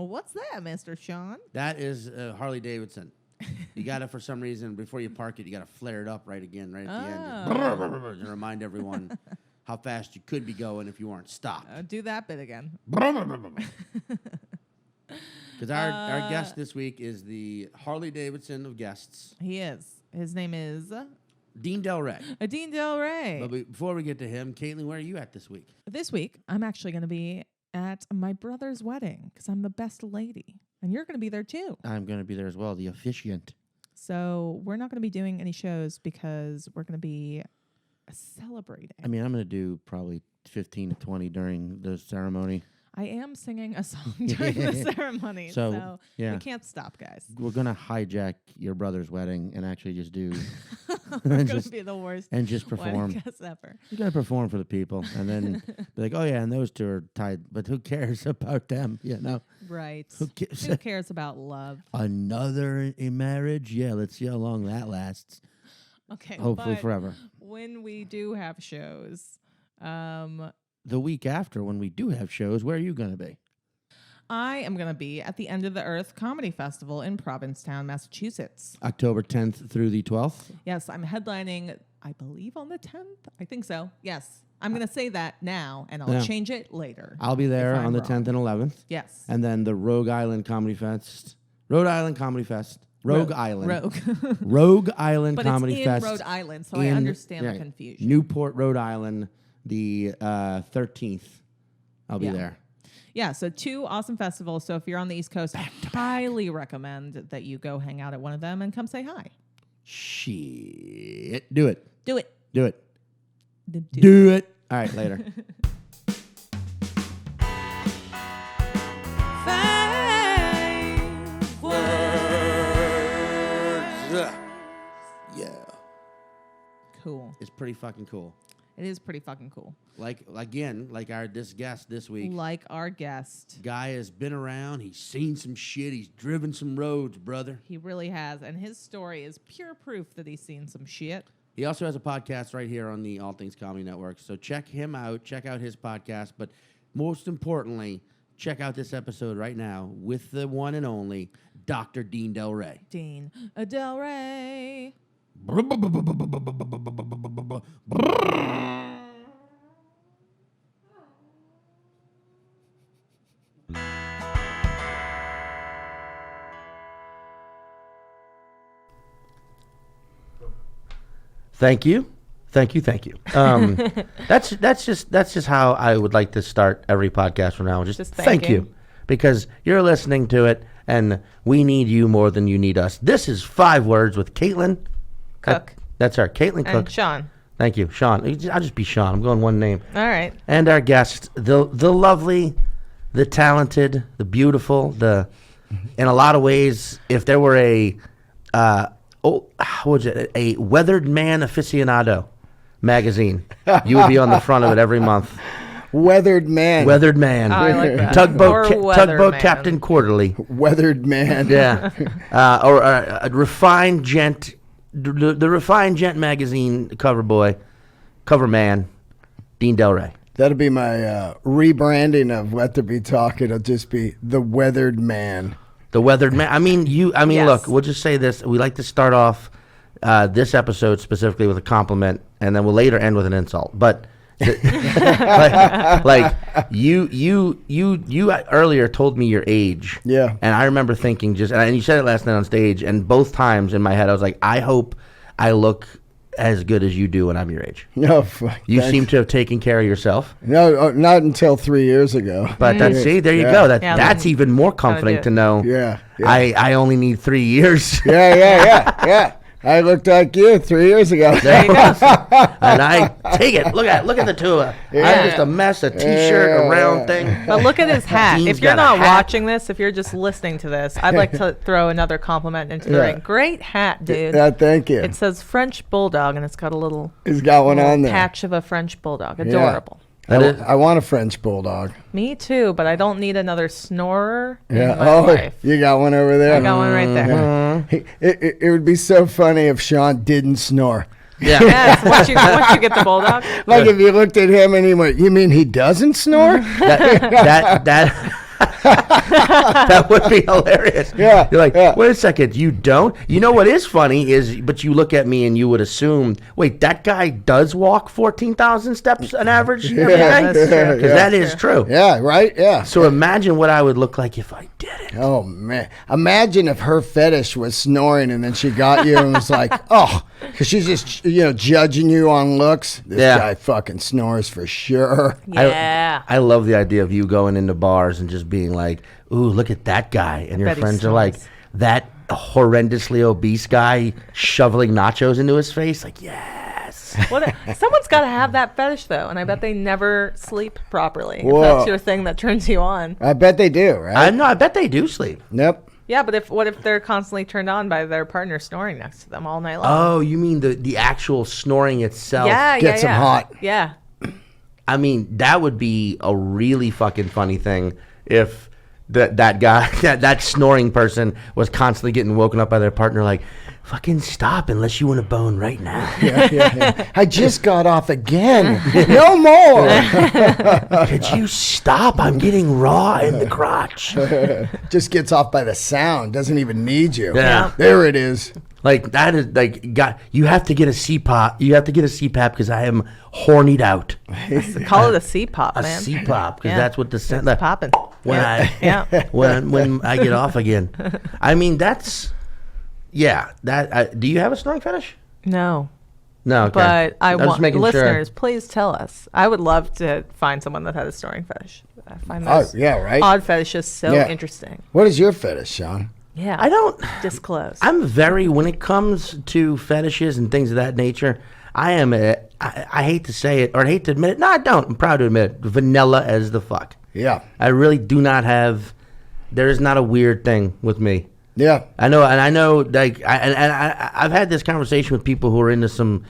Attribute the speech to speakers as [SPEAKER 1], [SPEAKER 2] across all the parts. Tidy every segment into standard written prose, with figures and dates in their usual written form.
[SPEAKER 1] what's that, Mr. Sean?
[SPEAKER 2] That is Harley Davidson. You got to, for some reason, before you park it, you got to flare it up right at the end, just to remind everyone how fast you could be going if you weren't stopped.
[SPEAKER 1] Do that bit again.
[SPEAKER 2] Because our guest this week is the Harley Davidson of guests.
[SPEAKER 1] He is. His name is...
[SPEAKER 2] Dean Delray.
[SPEAKER 1] Dean Delray.
[SPEAKER 2] But before we get to him, Caitlin, where are you at this week?
[SPEAKER 1] This week, I'm actually going to be at my brother's wedding because I'm the best lady. And you're going to be there too.
[SPEAKER 2] I'm going to be there as well, the officiant.
[SPEAKER 1] So we're not going to be doing any shows because we're going to be celebrating.
[SPEAKER 2] I mean, I'm going to do probably 15 to 20 during the ceremony.
[SPEAKER 1] I am singing a song during the ceremony, so we can't stop, guys.
[SPEAKER 2] We're going to hijack your brother's wedding and actually just do...
[SPEAKER 1] We're going to be the worst
[SPEAKER 2] and just perform.
[SPEAKER 1] guests ever.
[SPEAKER 2] You're going to perform for the people and then be like, oh, yeah, and those two are tied. But who cares about them? Yeah, no.
[SPEAKER 1] Right.
[SPEAKER 2] Who cares?
[SPEAKER 1] Who cares about love?
[SPEAKER 2] Another in marriage? Yeah, let's see how long that lasts.
[SPEAKER 1] Okay.
[SPEAKER 2] Hopefully forever.
[SPEAKER 1] When we do have shows...
[SPEAKER 2] the week after, when we do have shows, where are you going to be?
[SPEAKER 1] I am going to be at the End of the Earth Comedy Festival in Provincetown, Massachusetts.
[SPEAKER 2] October 10th through the 12th?
[SPEAKER 1] Yes, I'm headlining, I believe, on the 10th. I think so. Yes. I'm going to say that now, and I'll change it later.
[SPEAKER 2] I'll be there on the 10th and 11th.
[SPEAKER 1] Yes.
[SPEAKER 2] And then the Rogue Island Comedy Fest. Rogue Island Comedy Fest. Rogue Island.
[SPEAKER 1] But
[SPEAKER 2] Comedy
[SPEAKER 1] it's in
[SPEAKER 2] Fest.
[SPEAKER 1] Rhode Island, so I understand the confusion.
[SPEAKER 2] Newport, Rhode Island, the 13th. I'll be there.
[SPEAKER 1] Yeah, so 2 awesome festivals. So if you're on the East Coast, I highly recommend that you go hang out at one of them and come say hi.
[SPEAKER 2] Shit. Do it.
[SPEAKER 1] Do it.
[SPEAKER 2] Do it. Do it. All right, later. Yeah.
[SPEAKER 1] Cool.
[SPEAKER 2] It's pretty fucking cool.
[SPEAKER 1] It is pretty fucking cool.
[SPEAKER 2] Like this guest this week.
[SPEAKER 1] Like our guest.
[SPEAKER 2] Guy has been around. He's seen some shit. He's driven some roads, brother.
[SPEAKER 1] He really has. And his story is pure proof that he's seen some shit.
[SPEAKER 2] He also has a podcast right here on the All Things Comedy Network. So check him out. Check out his podcast. But most importantly, check out this episode right now with the one and only Dr. Dean Delray.
[SPEAKER 1] Dean Delray.
[SPEAKER 2] Thank you. That's just how I would like to start every podcast from now. Just thank you, because you're listening to it, and we need you more than you need us. This is 5 Words with Caitlin
[SPEAKER 1] Cook.
[SPEAKER 2] That's her, Caitlin Cook.
[SPEAKER 1] And Sean.
[SPEAKER 2] Thank you, Sean. I'll just be Sean. I'm going one name.
[SPEAKER 1] All right.
[SPEAKER 2] And our guest, the lovely, the talented, the beautiful, in a lot of ways, if there were a Weathered Man Aficionado magazine, you would be on the front of it every month.
[SPEAKER 3] Weathered Man.
[SPEAKER 2] Weathered Man.
[SPEAKER 1] Oh, I like that.
[SPEAKER 2] Tugboat Captain Quarterly.
[SPEAKER 3] Weathered Man.
[SPEAKER 2] Yeah. Or a Refined Gent, the Refined Gent magazine cover man, Dean Delray.
[SPEAKER 3] That'll be my rebranding of Weatherby Talk. It'll just be the Weathered Man.
[SPEAKER 2] The Weathered Man.
[SPEAKER 1] Yes.
[SPEAKER 2] Look, we'll just say this. We like to start off this episode specifically with a compliment, and then we'll later end with an insult. But like you earlier told me your age.
[SPEAKER 3] Yeah.
[SPEAKER 2] And I remember thinking and you said it last night on stage, and both times in my head I was like, I hope I look as good as you do when I'm your age.
[SPEAKER 3] No,
[SPEAKER 2] you seem to have taken care of yourself.
[SPEAKER 3] No, not until 3 years ago.
[SPEAKER 2] But there you go. That's even more comforting to know.
[SPEAKER 3] Yeah.
[SPEAKER 2] I only need 3 years.
[SPEAKER 3] Yeah. I looked like you 3 years ago.
[SPEAKER 2] There you go. And I take it. Look at the two of us.
[SPEAKER 3] Yeah.
[SPEAKER 2] I'm just a mess, a T-shirt, a round thing.
[SPEAKER 1] But look at his hat.
[SPEAKER 2] Dean's
[SPEAKER 1] If you're
[SPEAKER 2] got
[SPEAKER 1] not
[SPEAKER 2] a hat.
[SPEAKER 1] watching this, if you're just listening to this, I'd like to throw another compliment into the ring. Great hat, dude.
[SPEAKER 3] Yeah, thank you.
[SPEAKER 1] It says French Bulldog, and it's got a little
[SPEAKER 3] He's got one on there.
[SPEAKER 1] patch of a French Bulldog. Adorable.
[SPEAKER 3] I want a French Bulldog.
[SPEAKER 1] Me too, but I don't need another snorer in
[SPEAKER 3] Yeah.
[SPEAKER 1] my
[SPEAKER 3] Oh,
[SPEAKER 1] life.
[SPEAKER 3] you got one over there?
[SPEAKER 1] I got one right there.
[SPEAKER 3] It would be so funny if Sean didn't snore.
[SPEAKER 2] Yeah.
[SPEAKER 1] Yes, once you get the Bulldog.
[SPEAKER 3] Like if you looked at him and he went, "You mean he doesn't snore?"
[SPEAKER 2] that That would be hilarious.
[SPEAKER 3] Yeah,
[SPEAKER 2] You're like,
[SPEAKER 3] yeah.
[SPEAKER 2] wait a second, you don't? You know what is funny is, but you look at me and you would assume, wait, that guy does walk 14,000 steps an average every day?
[SPEAKER 1] that's true.
[SPEAKER 2] Because that is true.
[SPEAKER 3] Yeah, right? Yeah.
[SPEAKER 2] So imagine what I would look like if I did it.
[SPEAKER 3] Oh, man. Imagine if her fetish was snoring and then she got you and was like, oh, because she's just, judging you on looks. This guy fucking snores for sure.
[SPEAKER 4] Yeah.
[SPEAKER 2] I love the idea of you going into bars and just being like, ooh, look at that guy. And your
[SPEAKER 1] bet he
[SPEAKER 2] friends are like,
[SPEAKER 1] snores.
[SPEAKER 2] that horrendously obese guy shoveling nachos into his face? Like, yes.
[SPEAKER 4] Someone's got to have that fetish, though, and I bet they never sleep properly.
[SPEAKER 3] Whoa.
[SPEAKER 4] If that's your thing that turns you on.
[SPEAKER 3] I bet they do, right?
[SPEAKER 2] I bet they do sleep.
[SPEAKER 3] Yep.
[SPEAKER 4] Yeah, but what if they're constantly turned on by their partner snoring next to them all night long?
[SPEAKER 2] Oh, you mean the actual snoring itself?
[SPEAKER 4] yeah,
[SPEAKER 3] Gets them hot.
[SPEAKER 4] Yeah.
[SPEAKER 2] I mean, that would be a really fucking funny thing if that guy, that snoring person was constantly getting woken up by their partner like, fucking stop unless you want a bone right now.
[SPEAKER 3] Yeah. I just got off again. No more.
[SPEAKER 2] Could you stop? I'm getting raw in the crotch.
[SPEAKER 3] Just gets off by the sound. Doesn't even need you.
[SPEAKER 2] Yeah.
[SPEAKER 3] There it is.
[SPEAKER 2] Like, that is like, God, you have to get a CPAP. You have to get a CPAP because I am hornied out.
[SPEAKER 4] Call it a C-pop,
[SPEAKER 2] A
[SPEAKER 4] man.
[SPEAKER 2] CPAP because
[SPEAKER 4] Yeah.
[SPEAKER 2] that's what the
[SPEAKER 4] It's popping.
[SPEAKER 2] when I
[SPEAKER 4] Yeah.
[SPEAKER 2] when I get off again. I mean, that's do you have a snoring fetish?
[SPEAKER 4] No.
[SPEAKER 2] No, okay.
[SPEAKER 4] But I
[SPEAKER 2] I'm just
[SPEAKER 4] want
[SPEAKER 2] making
[SPEAKER 4] listeners,
[SPEAKER 2] sure.
[SPEAKER 4] please tell us. I would love to find someone that had a snoring fetish. I find
[SPEAKER 3] Oh,
[SPEAKER 4] those
[SPEAKER 3] yeah, right?
[SPEAKER 4] odd fetishes so
[SPEAKER 3] Yeah.
[SPEAKER 4] interesting.
[SPEAKER 3] What is your fetish, Sean?
[SPEAKER 4] Yeah.
[SPEAKER 2] I don't.
[SPEAKER 4] disclose.
[SPEAKER 2] I'm very when it comes to fetishes and things of that nature. I am I hate to say it or I hate to admit it. No, I don't. I'm proud to admit it. Vanilla as the fuck.
[SPEAKER 3] Yeah.
[SPEAKER 2] I really do not have. There is not a weird thing with me.
[SPEAKER 3] Yeah.
[SPEAKER 2] I know. Like, I've had this conversation with people who are into some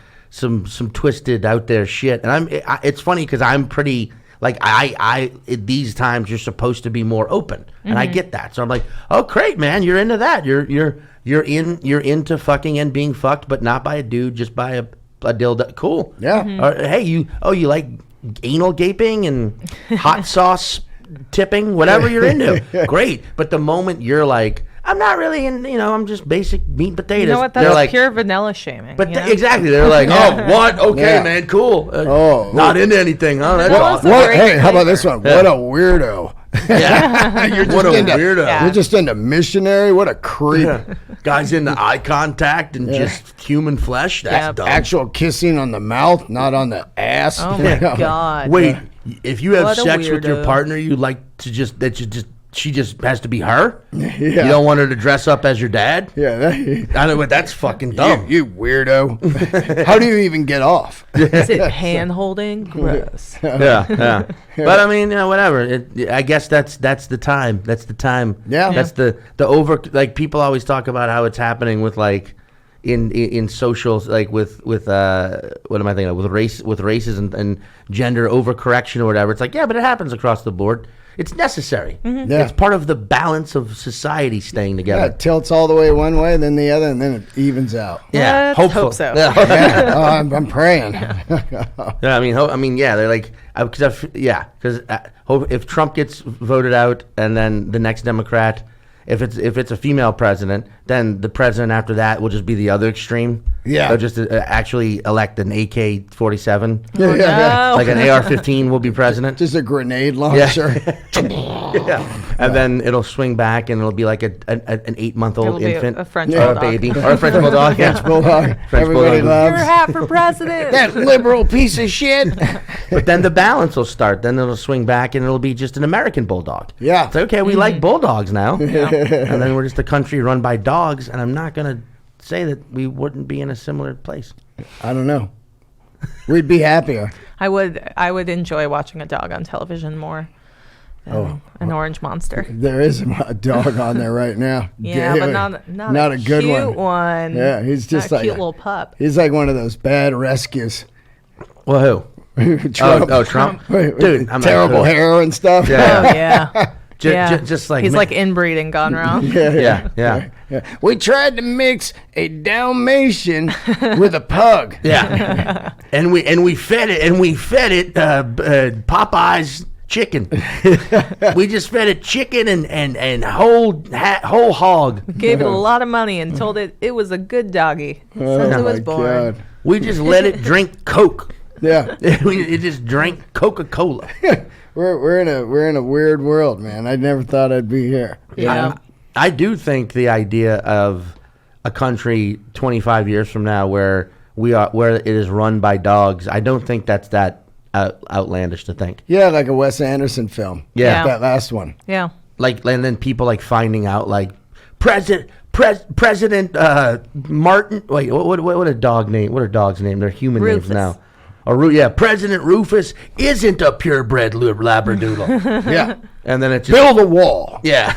[SPEAKER 2] twisted out there shit, and it's funny because I'm pretty like I at these times you're supposed to be more open, and I get that. So I'm like, oh great, man, you're into that. You're into fucking and being fucked, but not by a dude, just by a dildo. Cool.
[SPEAKER 3] Yeah.
[SPEAKER 2] Or, hey, you like anal gaping and hot sauce tipping, whatever you're into. Great. But the moment you're like, I'm not really in, I'm just basic meat and potatoes.
[SPEAKER 4] You know what?
[SPEAKER 2] They're
[SPEAKER 4] That's
[SPEAKER 2] like,
[SPEAKER 4] pure vanilla shaming.
[SPEAKER 2] but
[SPEAKER 4] you know?
[SPEAKER 2] exactly. They're like, oh, what? Okay,
[SPEAKER 3] Yeah.
[SPEAKER 2] man, cool.
[SPEAKER 3] Oh,
[SPEAKER 2] not into anything. Oh, that's
[SPEAKER 4] What-
[SPEAKER 2] awesome.
[SPEAKER 4] what-
[SPEAKER 3] What,
[SPEAKER 4] Great
[SPEAKER 3] hey, how about this
[SPEAKER 4] flavor.
[SPEAKER 3] one? What a weirdo.
[SPEAKER 2] Yeah.
[SPEAKER 3] You're just
[SPEAKER 2] What a
[SPEAKER 3] into,
[SPEAKER 2] weirdo.
[SPEAKER 4] Yeah.
[SPEAKER 3] You're just into missionary. What a creep.
[SPEAKER 2] Guys into eye contact and just human flesh. That's
[SPEAKER 4] Yeah.
[SPEAKER 2] dumb.
[SPEAKER 3] Actual kissing on the mouth, not on the ass.
[SPEAKER 4] Oh my God.
[SPEAKER 2] Wait, if you have
[SPEAKER 4] What a
[SPEAKER 2] sex with your
[SPEAKER 4] weirdo.
[SPEAKER 2] partner, you like to she just has to be her? You don't want her to dress up as your dad?
[SPEAKER 3] Yeah.
[SPEAKER 2] I know, but that's fucking dumb.
[SPEAKER 3] You weirdo. How do you even get off?
[SPEAKER 4] Is it hand holding? Gross.
[SPEAKER 2] Yeah. But I mean, whatever. I guess that's the time. That's the time.
[SPEAKER 3] Yeah.
[SPEAKER 2] That's the over. Like people always talk about how it's happening with like in socials, like with what am I thinking of? With races and gender overcorrection or whatever. It's like, yeah, but it happens across the board. It's necessary.
[SPEAKER 3] Yeah.
[SPEAKER 2] It's part of the balance of society staying
[SPEAKER 3] Yeah,
[SPEAKER 2] together.
[SPEAKER 3] it tilts all the way one way, then the other, and then it evens out.
[SPEAKER 2] Yeah,
[SPEAKER 4] Let's hope so.
[SPEAKER 2] Yeah.
[SPEAKER 3] Yeah. Oh, I'm praying.
[SPEAKER 2] Yeah, I mean, yeah, they're like, because if Trump gets voted out, and then the next Democrat, if it's a female president, then the president after that will just be the other extreme.
[SPEAKER 3] Yeah.
[SPEAKER 2] They'll just actually elect an AK-47,
[SPEAKER 3] Yeah, yeah.
[SPEAKER 4] No.
[SPEAKER 2] like an AR-15 will be president.
[SPEAKER 3] Just a grenade launcher.
[SPEAKER 2] Yeah, and then it'll swing back, and it'll be like an 8-month-old
[SPEAKER 4] It'll be
[SPEAKER 2] infant,
[SPEAKER 4] a French
[SPEAKER 2] or a
[SPEAKER 4] bulldog.
[SPEAKER 2] baby, or a French bulldog. Yeah.
[SPEAKER 3] Bulldog.
[SPEAKER 2] French
[SPEAKER 3] Everybody
[SPEAKER 2] bulldog.
[SPEAKER 4] Your
[SPEAKER 3] loves
[SPEAKER 4] hat for president.
[SPEAKER 3] that liberal piece of shit.
[SPEAKER 2] But then the balance will start. Then it'll swing back, and it'll be just an American bulldog.
[SPEAKER 3] Yeah.
[SPEAKER 2] It's okay. We like bulldogs now, and then we're just a country run by dogs. And I'm not gonna say that we wouldn't be in a similar place.
[SPEAKER 3] I don't know. We'd be happier.
[SPEAKER 4] I would enjoy watching a dog on television more than an orange monster.
[SPEAKER 3] There is a dog on there right now.
[SPEAKER 4] Yeah,
[SPEAKER 3] Damn
[SPEAKER 4] but
[SPEAKER 3] it.
[SPEAKER 4] not
[SPEAKER 3] a good
[SPEAKER 4] cute
[SPEAKER 3] one.
[SPEAKER 4] one.
[SPEAKER 3] Yeah, he's just
[SPEAKER 4] not
[SPEAKER 3] like
[SPEAKER 4] a cute
[SPEAKER 3] a-
[SPEAKER 4] little pup.
[SPEAKER 3] He's like one of those bad rescues.
[SPEAKER 2] Well, who?
[SPEAKER 3] Trump.
[SPEAKER 2] Oh, Trump.
[SPEAKER 3] Wait,
[SPEAKER 2] Dude, I'm not
[SPEAKER 3] terrible
[SPEAKER 2] sure.
[SPEAKER 3] hair and stuff.
[SPEAKER 2] Yeah.
[SPEAKER 4] Oh yeah. Yeah.
[SPEAKER 2] Just like
[SPEAKER 4] he's
[SPEAKER 2] me.
[SPEAKER 4] like inbreeding gone wrong.
[SPEAKER 2] Yeah.
[SPEAKER 3] Yeah. We tried to mix a Dalmatian with a pug.
[SPEAKER 2] Yeah. and we fed it Popeyes chicken. We just fed it chicken and whole hog.
[SPEAKER 4] Gave it a lot of money and told it was a good doggy since it was born.
[SPEAKER 3] God.
[SPEAKER 2] We just let it drink Coke.
[SPEAKER 3] Yeah.
[SPEAKER 2] It just drank Coca-Cola.
[SPEAKER 3] We're in a weird world, man. I never thought I'd be here.
[SPEAKER 4] Yeah.
[SPEAKER 2] I do think the idea of a country 25 years from now where it is run by dogs, I don't think that's that outlandish to think.
[SPEAKER 3] Yeah, like a Wes Anderson film.
[SPEAKER 2] Yeah.
[SPEAKER 3] That last one.
[SPEAKER 4] Yeah.
[SPEAKER 2] Like, and then people like finding out like President Martin. Wait, what a dog name? What are dogs' names? They're human
[SPEAKER 4] Rufus.
[SPEAKER 2] names now. President Rufus isn't a purebred Labradoodle.
[SPEAKER 3] Yeah.
[SPEAKER 2] And then it just
[SPEAKER 3] Build a wall.
[SPEAKER 2] yeah.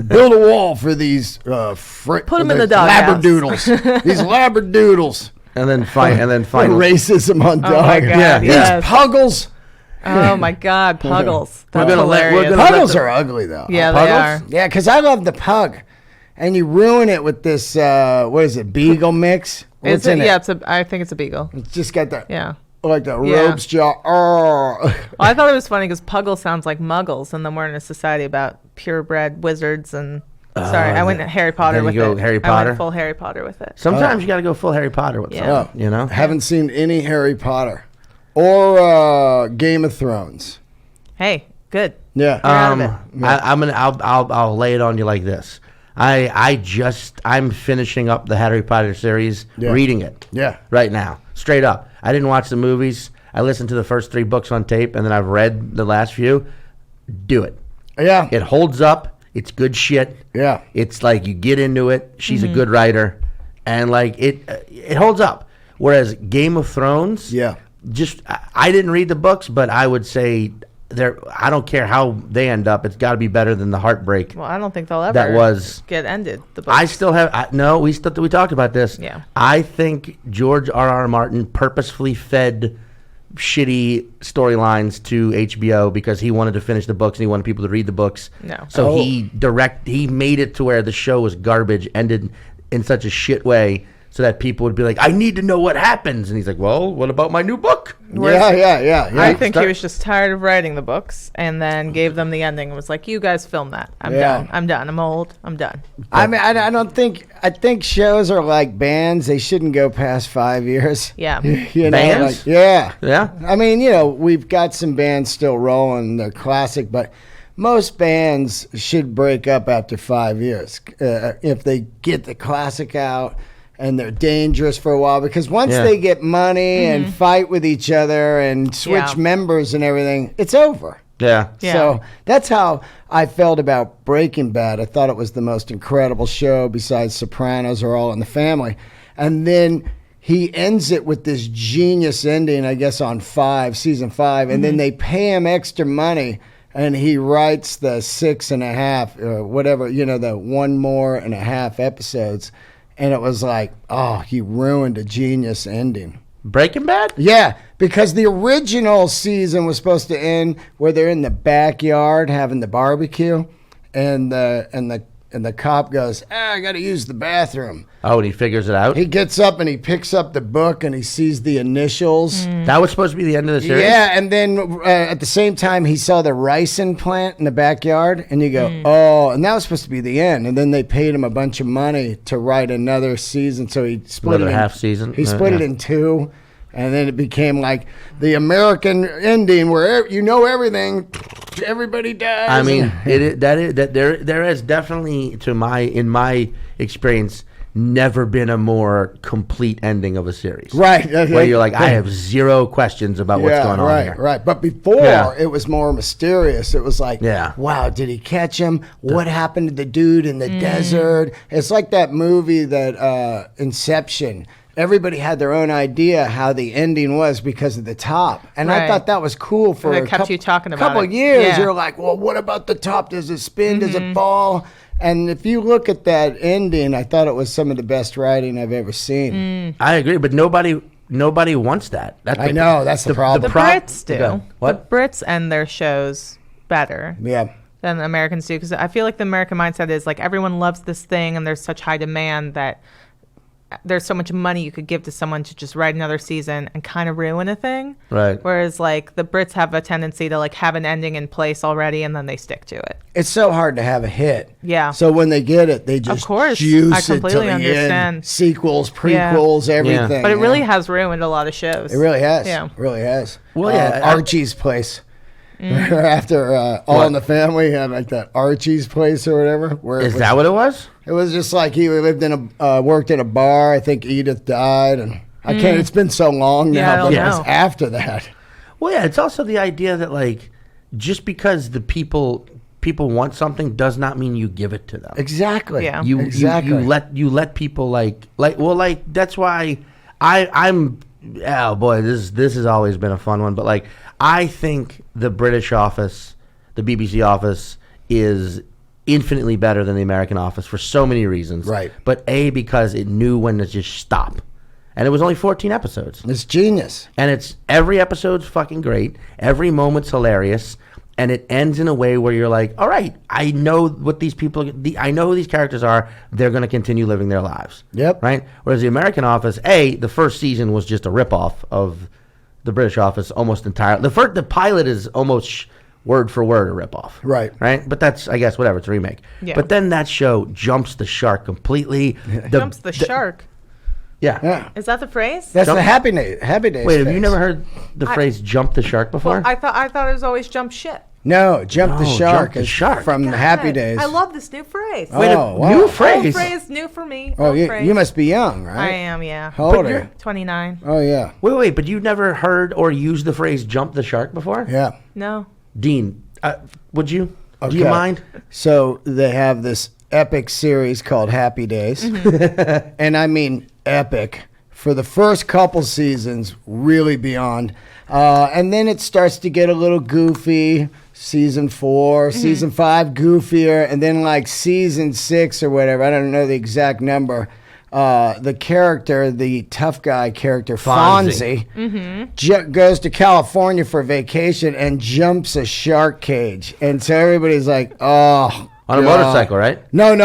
[SPEAKER 3] Build a wall for these
[SPEAKER 4] Put 'em in the doghouse.
[SPEAKER 3] Labradoodles. These Labradoodles.
[SPEAKER 2] and then find
[SPEAKER 3] Racism on dogs.
[SPEAKER 4] Oh my God,
[SPEAKER 2] Yeah,
[SPEAKER 4] yes.
[SPEAKER 3] These puggles.
[SPEAKER 4] Oh my God, Puggles.
[SPEAKER 2] We're
[SPEAKER 4] That's
[SPEAKER 2] gonna let- we're
[SPEAKER 4] hilarious.
[SPEAKER 2] gonna-
[SPEAKER 3] Puggles are ugly, though.
[SPEAKER 4] Yeah, they
[SPEAKER 2] Puggles?
[SPEAKER 4] are.
[SPEAKER 3] Yeah, because I love the pug. And you ruin it with this, what is it, beagle mix? What's in it?
[SPEAKER 4] Yeah, I think it's a beagle.
[SPEAKER 3] It's just got the,
[SPEAKER 4] Yeah.
[SPEAKER 3] like the
[SPEAKER 4] Yeah.
[SPEAKER 3] rope's jaw. Oh.
[SPEAKER 4] Well, I thought it was funny because Puggle sounds like Muggles, and then we're in a society about purebred wizards and. Sorry, I went Harry Potter
[SPEAKER 2] then
[SPEAKER 4] with
[SPEAKER 2] you go
[SPEAKER 4] it.
[SPEAKER 2] Harry
[SPEAKER 4] I
[SPEAKER 2] Potter?
[SPEAKER 4] went full Harry Potter with it.
[SPEAKER 2] Sometimes you got to go full Harry Potter with
[SPEAKER 4] Yeah.
[SPEAKER 2] something, you know?
[SPEAKER 3] Haven't seen any Harry Potter or Game of Thrones.
[SPEAKER 4] Hey, good.
[SPEAKER 3] Yeah.
[SPEAKER 4] You're out of it.
[SPEAKER 2] I'll lay it on you like this. I'm finishing up the Harry Potter series,
[SPEAKER 3] Yeah.
[SPEAKER 2] reading it.
[SPEAKER 3] Yeah.
[SPEAKER 2] Right now, straight up. I didn't watch the movies. I listened to the first 3 books on tape, and then I've read the last few. Do it.
[SPEAKER 3] Yeah.
[SPEAKER 2] It holds up. It's good shit.
[SPEAKER 3] Yeah.
[SPEAKER 2] It's like you get into it. She's a good writer, and like it holds up. Whereas Game of Thrones,
[SPEAKER 3] Yeah.
[SPEAKER 2] I didn't read the books, but I would say I don't care how they end up. It's got to be better than the heartbreak.
[SPEAKER 4] Well, I don't think they'll ever
[SPEAKER 2] That was-
[SPEAKER 4] get ended. The
[SPEAKER 2] I
[SPEAKER 4] books.
[SPEAKER 2] still have we talked about this.
[SPEAKER 4] Yeah.
[SPEAKER 2] I think George R.R. Martin purposefully fed shitty storylines to HBO because he wanted to finish the books and he wanted people to read the books.
[SPEAKER 4] No.
[SPEAKER 2] So he made it to where the show was garbage, ended in such a shit way so that people would be like, I need to know what happens. And he's like, well, what about my new book?
[SPEAKER 3] Yeah.
[SPEAKER 4] I think he was just tired of writing the books and then gave them the ending and was like, you guys film that. I'm
[SPEAKER 3] Yeah.
[SPEAKER 4] done. I'm old. I'm done.
[SPEAKER 3] I mean, I think shows are like bands. They shouldn't go past 5 years.
[SPEAKER 4] Yeah.
[SPEAKER 3] You know,
[SPEAKER 2] Bands?
[SPEAKER 3] like, yeah.
[SPEAKER 2] Yeah.
[SPEAKER 3] I mean, we've got some bands still rolling. They're classic, but most bands should break up after 5 years if they get the classic out. And they're dangerous for a while because once
[SPEAKER 2] Yeah.
[SPEAKER 3] they get money and fight with each other and switch
[SPEAKER 4] Yeah.
[SPEAKER 3] members and everything, it's over.
[SPEAKER 2] Yeah.
[SPEAKER 4] Yeah.
[SPEAKER 3] So that's how I felt about Breaking Bad. I thought it was the most incredible show besides Sopranos or All in the Family. And then he ends it with this genius ending, I guess, on season 5. And then they pay him extra money and he writes the 6.5 or whatever, the 1.5 episodes. And it was like, he ruined a genius ending.
[SPEAKER 2] Breaking Bad?
[SPEAKER 3] Yeah, because the original season was supposed to end where they're in the backyard having the barbecue, and the cop goes, I got to use the bathroom.
[SPEAKER 2] Oh, and he figures it out?
[SPEAKER 3] He gets up and he picks up the book and he sees the initials.
[SPEAKER 2] That was supposed to be the end of the series?
[SPEAKER 3] Yeah, and then at the same time, he saw the ricin plant in the backyard, and you go, and that was supposed to be the end. And then they paid him a bunch of money to write another season, so he split
[SPEAKER 2] Another
[SPEAKER 3] it in,
[SPEAKER 2] half season?
[SPEAKER 3] He split it in 2, and then it became like the American ending where everything, everybody dies.
[SPEAKER 2] I mean, there has definitely, in my experience, never been a more complete ending of a series.
[SPEAKER 3] Right.
[SPEAKER 2] Where you're like, I have 0 questions about what's going on here.
[SPEAKER 3] Right. But before, it was more mysterious. It was like, wow, did he catch him? What happened to the dude in the desert? It's like that movie that Inception. Everybody had their own idea how the ending was because of the top. And I thought that was cool for
[SPEAKER 4] And it kept you talking about
[SPEAKER 3] couple
[SPEAKER 4] it.
[SPEAKER 3] years.
[SPEAKER 4] Yeah.
[SPEAKER 3] You're like, well, what about the top? Does it spin? Does it fall? And if you look at that ending, I thought it was some of the best writing I've ever seen.
[SPEAKER 2] I agree, but nobody wants that.
[SPEAKER 3] I know, that's the problem.
[SPEAKER 4] The Brits do.
[SPEAKER 2] Okay. What?
[SPEAKER 4] The Brits end their shows better
[SPEAKER 3] Yeah.
[SPEAKER 4] than the Americans do because I feel like the American mindset is like everyone loves this thing and there's such high demand that there's so much money you could give to someone to just write another season and kind of ruin a thing.
[SPEAKER 5] Right.
[SPEAKER 4] Whereas like the Brits have a tendency to like have an ending in place already and then they stick to it.
[SPEAKER 3] It's so hard to have a hit.
[SPEAKER 4] Yeah.
[SPEAKER 3] So when they get it, they just
[SPEAKER 4] Of course.
[SPEAKER 3] juice
[SPEAKER 4] I
[SPEAKER 3] it till
[SPEAKER 4] completely
[SPEAKER 3] the
[SPEAKER 4] understand.
[SPEAKER 3] end. Sequels, prequels, everything.
[SPEAKER 4] But it
[SPEAKER 3] you
[SPEAKER 4] really
[SPEAKER 3] know?
[SPEAKER 4] has ruined a lot of shows.
[SPEAKER 3] It really has.
[SPEAKER 4] Yeah.
[SPEAKER 3] It really has.
[SPEAKER 2] Well, yeah,
[SPEAKER 3] Archie's Place. After All in the Family had like that Archie's Place or whatever. Where
[SPEAKER 2] Is that what it was?
[SPEAKER 3] It was just like he lived in worked in a bar. I think Edith died, and I can't. It's been so long
[SPEAKER 4] Yeah, I
[SPEAKER 3] now,
[SPEAKER 4] don't
[SPEAKER 3] but it was
[SPEAKER 4] know.
[SPEAKER 3] after that.
[SPEAKER 2] Well, yeah, it's also the idea that like just because the people want something does not mean you give it to them.
[SPEAKER 3] Exactly.
[SPEAKER 4] Yeah.
[SPEAKER 3] Exactly.
[SPEAKER 2] You let people like that's why I'm oh boy, this has always been a fun one, but like I think the British office, the BBC office is infinitely better than the American office for so many reasons.
[SPEAKER 3] Right.
[SPEAKER 2] But because it knew when to just stop. And it was only 14 episodes.
[SPEAKER 3] It's genius.
[SPEAKER 2] And it's every episode's fucking great. Every moment's hilarious. And it ends in a way where you're like, all right, I know what these people, I know who these characters are. They're going to continue living their lives.
[SPEAKER 3] Yep.
[SPEAKER 2] Right? Whereas the American Office, the first season was just a ripoff of the British Office almost entirely. The pilot is almost word for word a ripoff.
[SPEAKER 3] Right.
[SPEAKER 2] Right? But that's, I guess, whatever. It's a remake.
[SPEAKER 4] Yeah.
[SPEAKER 2] But then that show jumps the shark completely.
[SPEAKER 4] Jumps the shark.
[SPEAKER 2] Yeah.
[SPEAKER 3] Yeah.
[SPEAKER 4] Is that the phrase?
[SPEAKER 3] That's
[SPEAKER 2] Jump-
[SPEAKER 3] the Happy Days. Happy Days.
[SPEAKER 2] Wait, have you
[SPEAKER 3] phase.
[SPEAKER 2] never heard the phrase "jump the shark" before?
[SPEAKER 4] Well, I thought it was always jump shit.
[SPEAKER 3] No, Jump the
[SPEAKER 2] No,
[SPEAKER 3] Shark.
[SPEAKER 2] Jump the
[SPEAKER 3] is
[SPEAKER 2] Shark.
[SPEAKER 3] from the Happy Days.
[SPEAKER 4] I love this new phrase.
[SPEAKER 2] Wait,
[SPEAKER 3] Oh, wow.
[SPEAKER 2] new
[SPEAKER 4] Old
[SPEAKER 2] phrase.
[SPEAKER 4] phrase, new for me.
[SPEAKER 3] Oh,
[SPEAKER 4] Old
[SPEAKER 3] you
[SPEAKER 4] phrase.
[SPEAKER 3] must be young, right?
[SPEAKER 4] I am, yeah.
[SPEAKER 3] How old are you?
[SPEAKER 4] 29.
[SPEAKER 3] Oh, yeah.
[SPEAKER 2] Wait, but you've never heard or used the phrase "jump the shark" before?
[SPEAKER 3] Yeah.
[SPEAKER 4] No.
[SPEAKER 2] Dean, would you? Do you
[SPEAKER 3] Okay.
[SPEAKER 2] mind?
[SPEAKER 3] So they have this epic series called Happy Days. And I mean epic. For the first couple seasons, really beyond. And then it starts to get a little goofy. Season 4, season 5, goofier. And then like season 6 or whatever, I don't know the exact number. The character, the tough guy character,
[SPEAKER 2] Fonzie.
[SPEAKER 3] Fonzie, goes to California for vacation and jumps a shark cage. And so everybody's like, oh.
[SPEAKER 2] On a
[SPEAKER 3] God.
[SPEAKER 2] motorcycle, right?
[SPEAKER 3] No,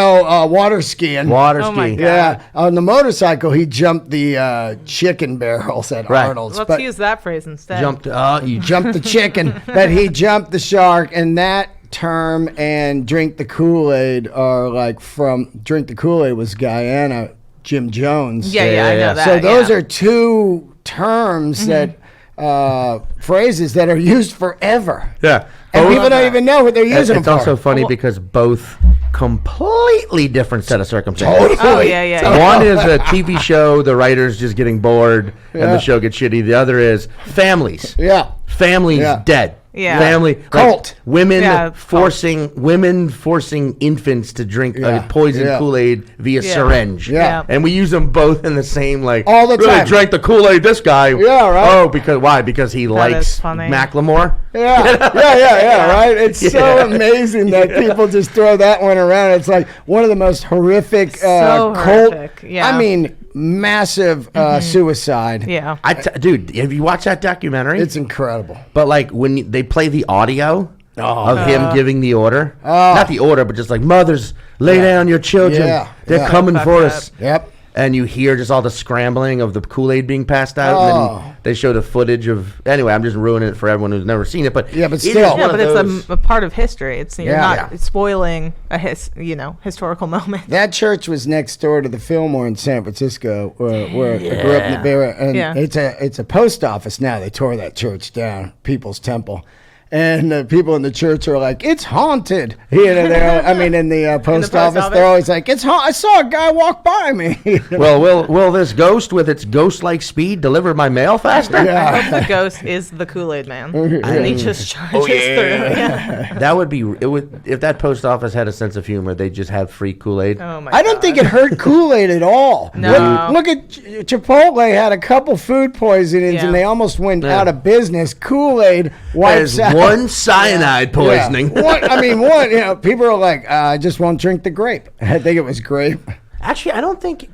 [SPEAKER 3] water skiing.
[SPEAKER 2] Water
[SPEAKER 4] Oh my
[SPEAKER 2] ski.
[SPEAKER 4] God.
[SPEAKER 3] Yeah, on the motorcycle, he jumped the chicken barrels at
[SPEAKER 2] Right.
[SPEAKER 3] Arnold's.
[SPEAKER 4] Let's
[SPEAKER 3] but
[SPEAKER 4] use that phrase instead.
[SPEAKER 2] Jumped. You
[SPEAKER 3] jumped the chicken, but he jumped the shark. And that term and drink the Kool-Aid are like from Drink the Kool-Aid was Guyana, Jim Jones.
[SPEAKER 4] Yeah, I
[SPEAKER 2] Yeah.
[SPEAKER 4] know that.
[SPEAKER 3] So those
[SPEAKER 4] yeah.
[SPEAKER 3] are two terms that phrases that are used forever.
[SPEAKER 2] Yeah.
[SPEAKER 3] And people don't even know what they're using
[SPEAKER 2] It's
[SPEAKER 3] them for.
[SPEAKER 2] also funny because both completely different set of circumstances.
[SPEAKER 4] Oh, yeah.
[SPEAKER 2] One is a TV show, the writer's just getting bored and
[SPEAKER 3] Yeah.
[SPEAKER 2] the show gets shitty. The other is families.
[SPEAKER 3] Yeah.
[SPEAKER 2] Families
[SPEAKER 3] Yeah.
[SPEAKER 2] dead.
[SPEAKER 4] Yeah.
[SPEAKER 2] Family
[SPEAKER 3] Cult.
[SPEAKER 2] women
[SPEAKER 4] Yeah,
[SPEAKER 2] forcing infants to drink
[SPEAKER 3] Yeah.
[SPEAKER 2] poison
[SPEAKER 3] Yeah.
[SPEAKER 2] Kool-Aid via
[SPEAKER 4] Yeah.
[SPEAKER 2] syringe.
[SPEAKER 3] Yeah.
[SPEAKER 2] And we use them both in the same like
[SPEAKER 3] All the
[SPEAKER 2] really
[SPEAKER 3] time.
[SPEAKER 2] drank the Kool-Aid this guy.
[SPEAKER 3] Yeah, right.
[SPEAKER 2] Oh, because why? Because he likes
[SPEAKER 4] is funny.
[SPEAKER 2] Macklemore.
[SPEAKER 3] Yeah, right? It's so amazing that people just throw that one around. It's like one of the most horrific
[SPEAKER 4] So
[SPEAKER 3] cult.
[SPEAKER 4] horrific, yeah.
[SPEAKER 3] I mean, massive suicide.
[SPEAKER 4] Yeah.
[SPEAKER 2] Dude, have you watched that documentary?
[SPEAKER 3] It's incredible.
[SPEAKER 2] But like when they play the audio of him giving the order,
[SPEAKER 3] Oh.
[SPEAKER 2] not the order, but just like mothers, lay down your children.
[SPEAKER 3] Yeah,
[SPEAKER 2] They're
[SPEAKER 3] yeah.
[SPEAKER 2] coming for
[SPEAKER 4] Fucked
[SPEAKER 2] us.
[SPEAKER 3] Yep.
[SPEAKER 2] And you hear just all the scrambling of the Kool-Aid being passed out. And
[SPEAKER 3] Oh.
[SPEAKER 2] then they show the footage of. Anyway, I'm just ruining it for everyone who's never seen it. But
[SPEAKER 3] Yeah, but
[SPEAKER 2] it is
[SPEAKER 3] still.
[SPEAKER 2] one
[SPEAKER 4] Yeah,
[SPEAKER 2] of
[SPEAKER 4] but it's
[SPEAKER 2] those-
[SPEAKER 4] a part of history. It's you're
[SPEAKER 3] Yeah.
[SPEAKER 4] not
[SPEAKER 2] Yeah.
[SPEAKER 4] spoiling a historical moment.
[SPEAKER 3] That church was next door to the Fillmore in San Francisco, where I grew up in the Bay Area. And
[SPEAKER 4] Yeah.
[SPEAKER 3] it's a post office now. They tore that church down, People's Temple. And the people in the church are like, it's haunted. You know, in the post office,
[SPEAKER 4] office?
[SPEAKER 3] they're always like, it's haunted. I saw a guy walk by me.
[SPEAKER 2] Well, will this ghost with its ghost-like speed deliver my mail faster?
[SPEAKER 4] I hope the ghost is the Kool-Aid man, and he just charges through. Yeah.
[SPEAKER 2] That would be. It would if that post office had a sense of humor. They'd just have free Kool-Aid.
[SPEAKER 4] Oh my
[SPEAKER 3] I don't think it hurt Kool-Aid at all.
[SPEAKER 4] No.
[SPEAKER 3] Look at Chipotle had a couple food poisonings
[SPEAKER 4] Yeah.
[SPEAKER 3] and they almost went
[SPEAKER 2] Yeah.
[SPEAKER 3] out of business. Kool-Aid wipes
[SPEAKER 2] There's
[SPEAKER 3] out.
[SPEAKER 2] one cyanide poisoning.
[SPEAKER 3] Yeah. People are like, I just won't drink the grape. I think it was grape.
[SPEAKER 2] Actually, I don't think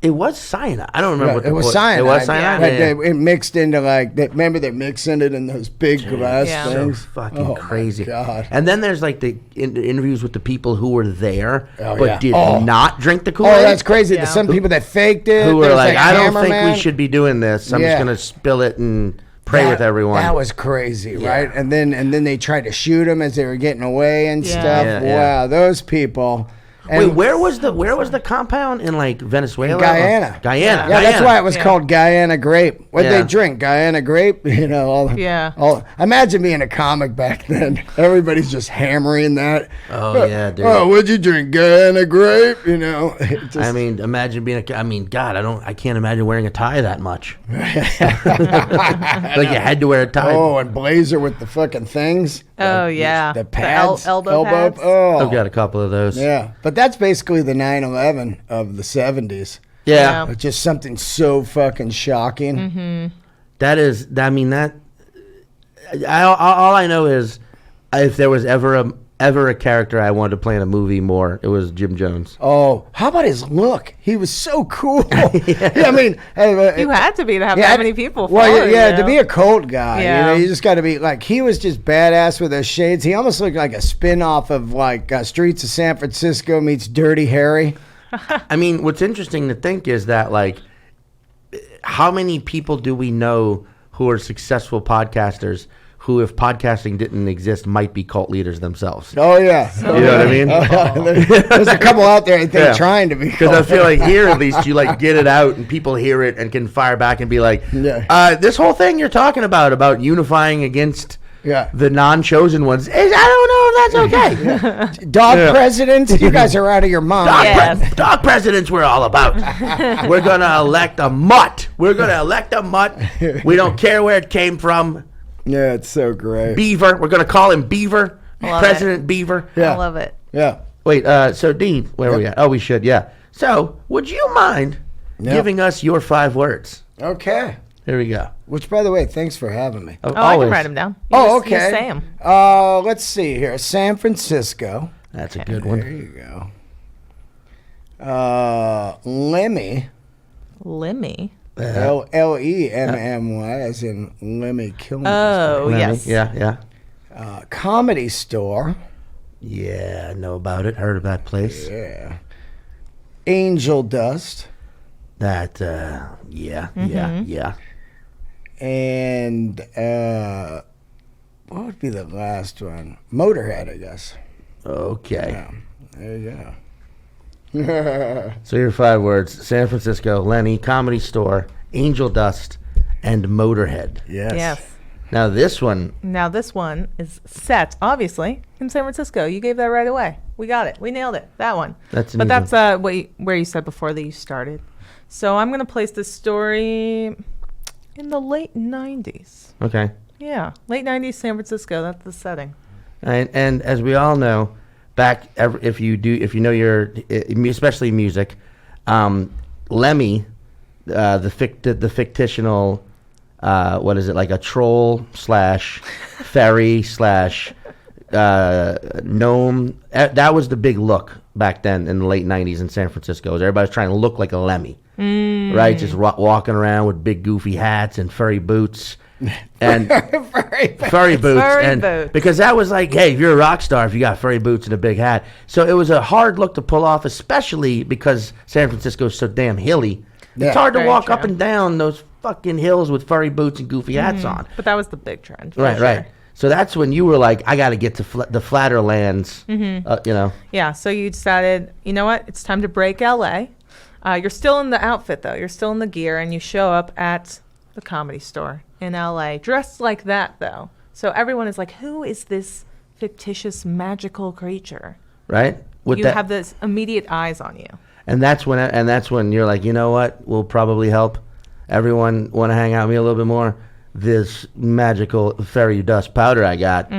[SPEAKER 2] It was cyanide. I don't remember what
[SPEAKER 3] it was cyanide.
[SPEAKER 2] It was cyanide.
[SPEAKER 3] Yeah. It mixed into remember they're mixing it in those big glass
[SPEAKER 4] Yeah.
[SPEAKER 3] things.
[SPEAKER 2] So fucking crazy.
[SPEAKER 3] My God.
[SPEAKER 2] And then there's like the interviews with the people who were there
[SPEAKER 3] Oh,
[SPEAKER 2] but
[SPEAKER 3] yeah.
[SPEAKER 2] did
[SPEAKER 3] Oh.
[SPEAKER 2] not drink the Kool-Aid.
[SPEAKER 3] Oh, that's crazy.
[SPEAKER 4] Yeah.
[SPEAKER 3] There's some people that faked it.
[SPEAKER 2] who were
[SPEAKER 3] There's,
[SPEAKER 2] like, I don't think
[SPEAKER 3] Hammerman.
[SPEAKER 2] we should be doing this. I'm just
[SPEAKER 3] Yeah.
[SPEAKER 2] gonna spill it and pray with everyone.
[SPEAKER 3] That was crazy, right? And then they tried to shoot him as they were getting away and
[SPEAKER 4] Yeah.
[SPEAKER 3] stuff.
[SPEAKER 2] Yeah, yeah.
[SPEAKER 3] Wow, those people. And
[SPEAKER 2] Wait, where was the compound in like Venezuela?
[SPEAKER 3] Guyana.
[SPEAKER 2] Guyana.
[SPEAKER 3] Yeah,
[SPEAKER 2] Guyana.
[SPEAKER 3] that's why it was
[SPEAKER 4] Yeah.
[SPEAKER 3] called Guyana grape. What
[SPEAKER 2] Yeah.
[SPEAKER 3] they drink? Guyana grape. You know.
[SPEAKER 4] Yeah.
[SPEAKER 3] Imagine being a comic back then. Everybody's just hammering that.
[SPEAKER 2] Oh, yeah, dude.
[SPEAKER 3] Oh, what'd you drink? Guyana grape. You know. It just-
[SPEAKER 2] I mean, imagine being God, I can't imagine wearing a tie that much. Like you had to wear a tie.
[SPEAKER 3] Oh, and blazer with the fucking things.
[SPEAKER 4] Oh, yeah.
[SPEAKER 3] The pads.
[SPEAKER 4] elbow pads.
[SPEAKER 3] Oh.
[SPEAKER 2] I've got a couple of those.
[SPEAKER 3] Yeah, but that's basically the 9/11 of the 70s.
[SPEAKER 2] Yeah.
[SPEAKER 3] It's just something so fucking shocking.
[SPEAKER 4] Mm-hmm.
[SPEAKER 2] That is, I mean, all I know is if there was ever a character I wanted to play in a movie more, it was Jim Jones.
[SPEAKER 3] Oh, how about his look? He was so cool. Yeah, I mean,
[SPEAKER 4] You had to be to have
[SPEAKER 3] yeah,
[SPEAKER 4] that many people.
[SPEAKER 3] Well,
[SPEAKER 4] follow
[SPEAKER 3] yeah,
[SPEAKER 4] you.
[SPEAKER 3] to be a cult guy,
[SPEAKER 4] Yeah.
[SPEAKER 3] you know, you just got to be like, he was just badass with those shades. He almost looked like a spin-off of like Streets of San Francisco meets Dirty Harry.
[SPEAKER 2] I mean, what's interesting to think is that, like, how many people do we know who are successful podcasters who, if podcasting didn't exist, might be cult leaders themselves?
[SPEAKER 3] Oh, yeah.
[SPEAKER 2] You know what I mean?
[SPEAKER 3] There's a couple out there, I think,
[SPEAKER 2] Yeah.
[SPEAKER 3] trying to be
[SPEAKER 2] Because I
[SPEAKER 3] cult.
[SPEAKER 2] feel like here, at least, you like get it out and people hear it and can fire back and be like,
[SPEAKER 3] Yeah.
[SPEAKER 2] this whole thing you're talking about unifying against
[SPEAKER 3] Yeah.
[SPEAKER 2] the non-chosen ones, I don't know if that's okay.
[SPEAKER 3] Dog presidents, you guys are out of your mind.
[SPEAKER 4] Yes.
[SPEAKER 2] Dog presidents we're all about. We're going to elect a mutt. We're going to elect a mutt. We don't care where it came from.
[SPEAKER 3] Yeah, it's so great.
[SPEAKER 2] Beaver. We're going to call him Beaver.
[SPEAKER 4] Love
[SPEAKER 2] President Beaver.
[SPEAKER 3] Yeah.
[SPEAKER 4] I love it.
[SPEAKER 3] Yeah.
[SPEAKER 2] Wait, so Dean, where are we at? Oh, we should, yeah. So, would you mind giving us your 5 words?
[SPEAKER 3] Okay.
[SPEAKER 2] Here we go.
[SPEAKER 3] Which, by the way, thanks for having me.
[SPEAKER 4] Oh, I can write them down. You
[SPEAKER 3] Oh,
[SPEAKER 4] just- you
[SPEAKER 3] okay.
[SPEAKER 4] say 'em.
[SPEAKER 3] Let's see here. San Francisco.
[SPEAKER 2] That's a good
[SPEAKER 3] There
[SPEAKER 2] one.
[SPEAKER 3] you go. Lemmy.
[SPEAKER 4] Lemmy.
[SPEAKER 3] Lemmy, as in Lemmy Kilmister.
[SPEAKER 4] Oh,
[SPEAKER 2] Lemmy.
[SPEAKER 4] yes.
[SPEAKER 2] Yeah.
[SPEAKER 3] Comedy Store.
[SPEAKER 2] Yeah, I know about it. Heard of that place.
[SPEAKER 3] Yeah. Angel Dust.
[SPEAKER 2] That, yeah.
[SPEAKER 3] And what would be the last one? Motorhead, I guess.
[SPEAKER 2] Okay.
[SPEAKER 3] Yeah. There you go.
[SPEAKER 2] So your 5 words: San Francisco, Lenny, Comedy Store, Angel Dust, and Motorhead.
[SPEAKER 3] Yes.
[SPEAKER 2] Now this one,
[SPEAKER 4] Now this one is set, obviously, in San Francisco. You gave that right away. We got it. We nailed it. That one.
[SPEAKER 2] That's an
[SPEAKER 4] But
[SPEAKER 2] easy
[SPEAKER 4] that's where you said before that you started. So I'm gonna place this story in the late 90s.
[SPEAKER 2] okay.
[SPEAKER 4] Yeah, late 90s San Francisco. That's the setting.
[SPEAKER 2] And as we all know, if you know your, especially music, Lemmy, the fictional, what is it, like a troll / fairy / gnome. That was the big look back then in the late 90s in San Francisco. Everybody's trying to look like a Lemmy, right? Just walking around with big goofy hats and furry boots. And furry boots.
[SPEAKER 4] Furry boots.
[SPEAKER 2] Because that was like, hey, if you're a rock star if you got furry boots and a big hat. So it was a hard look to pull off, especially because San Francisco is so damn hilly.
[SPEAKER 3] Yeah.
[SPEAKER 2] It's hard to
[SPEAKER 4] Very
[SPEAKER 2] walk
[SPEAKER 4] true.
[SPEAKER 2] up and down those fucking hills with furry boots and goofy hats on.
[SPEAKER 4] But that was the big trend. for
[SPEAKER 2] Right,
[SPEAKER 4] sure.
[SPEAKER 2] right. So that's when you were like, I got to get to the flatter lands, you know.
[SPEAKER 4] Yeah, so you decided, you know what? It's time to break LA. You're still in the outfit, though. You're still in the gear, and you show up at the Comedy Store in LA, dressed like that, though. So everyone is like, who is this fictitious magical creature?
[SPEAKER 2] Right? With
[SPEAKER 4] You
[SPEAKER 2] that,
[SPEAKER 4] have this immediate eyes on you.
[SPEAKER 2] and that's when you're like, you know what will probably help everyone want to hang out with me a little bit more? This magical fairy dust powder I got,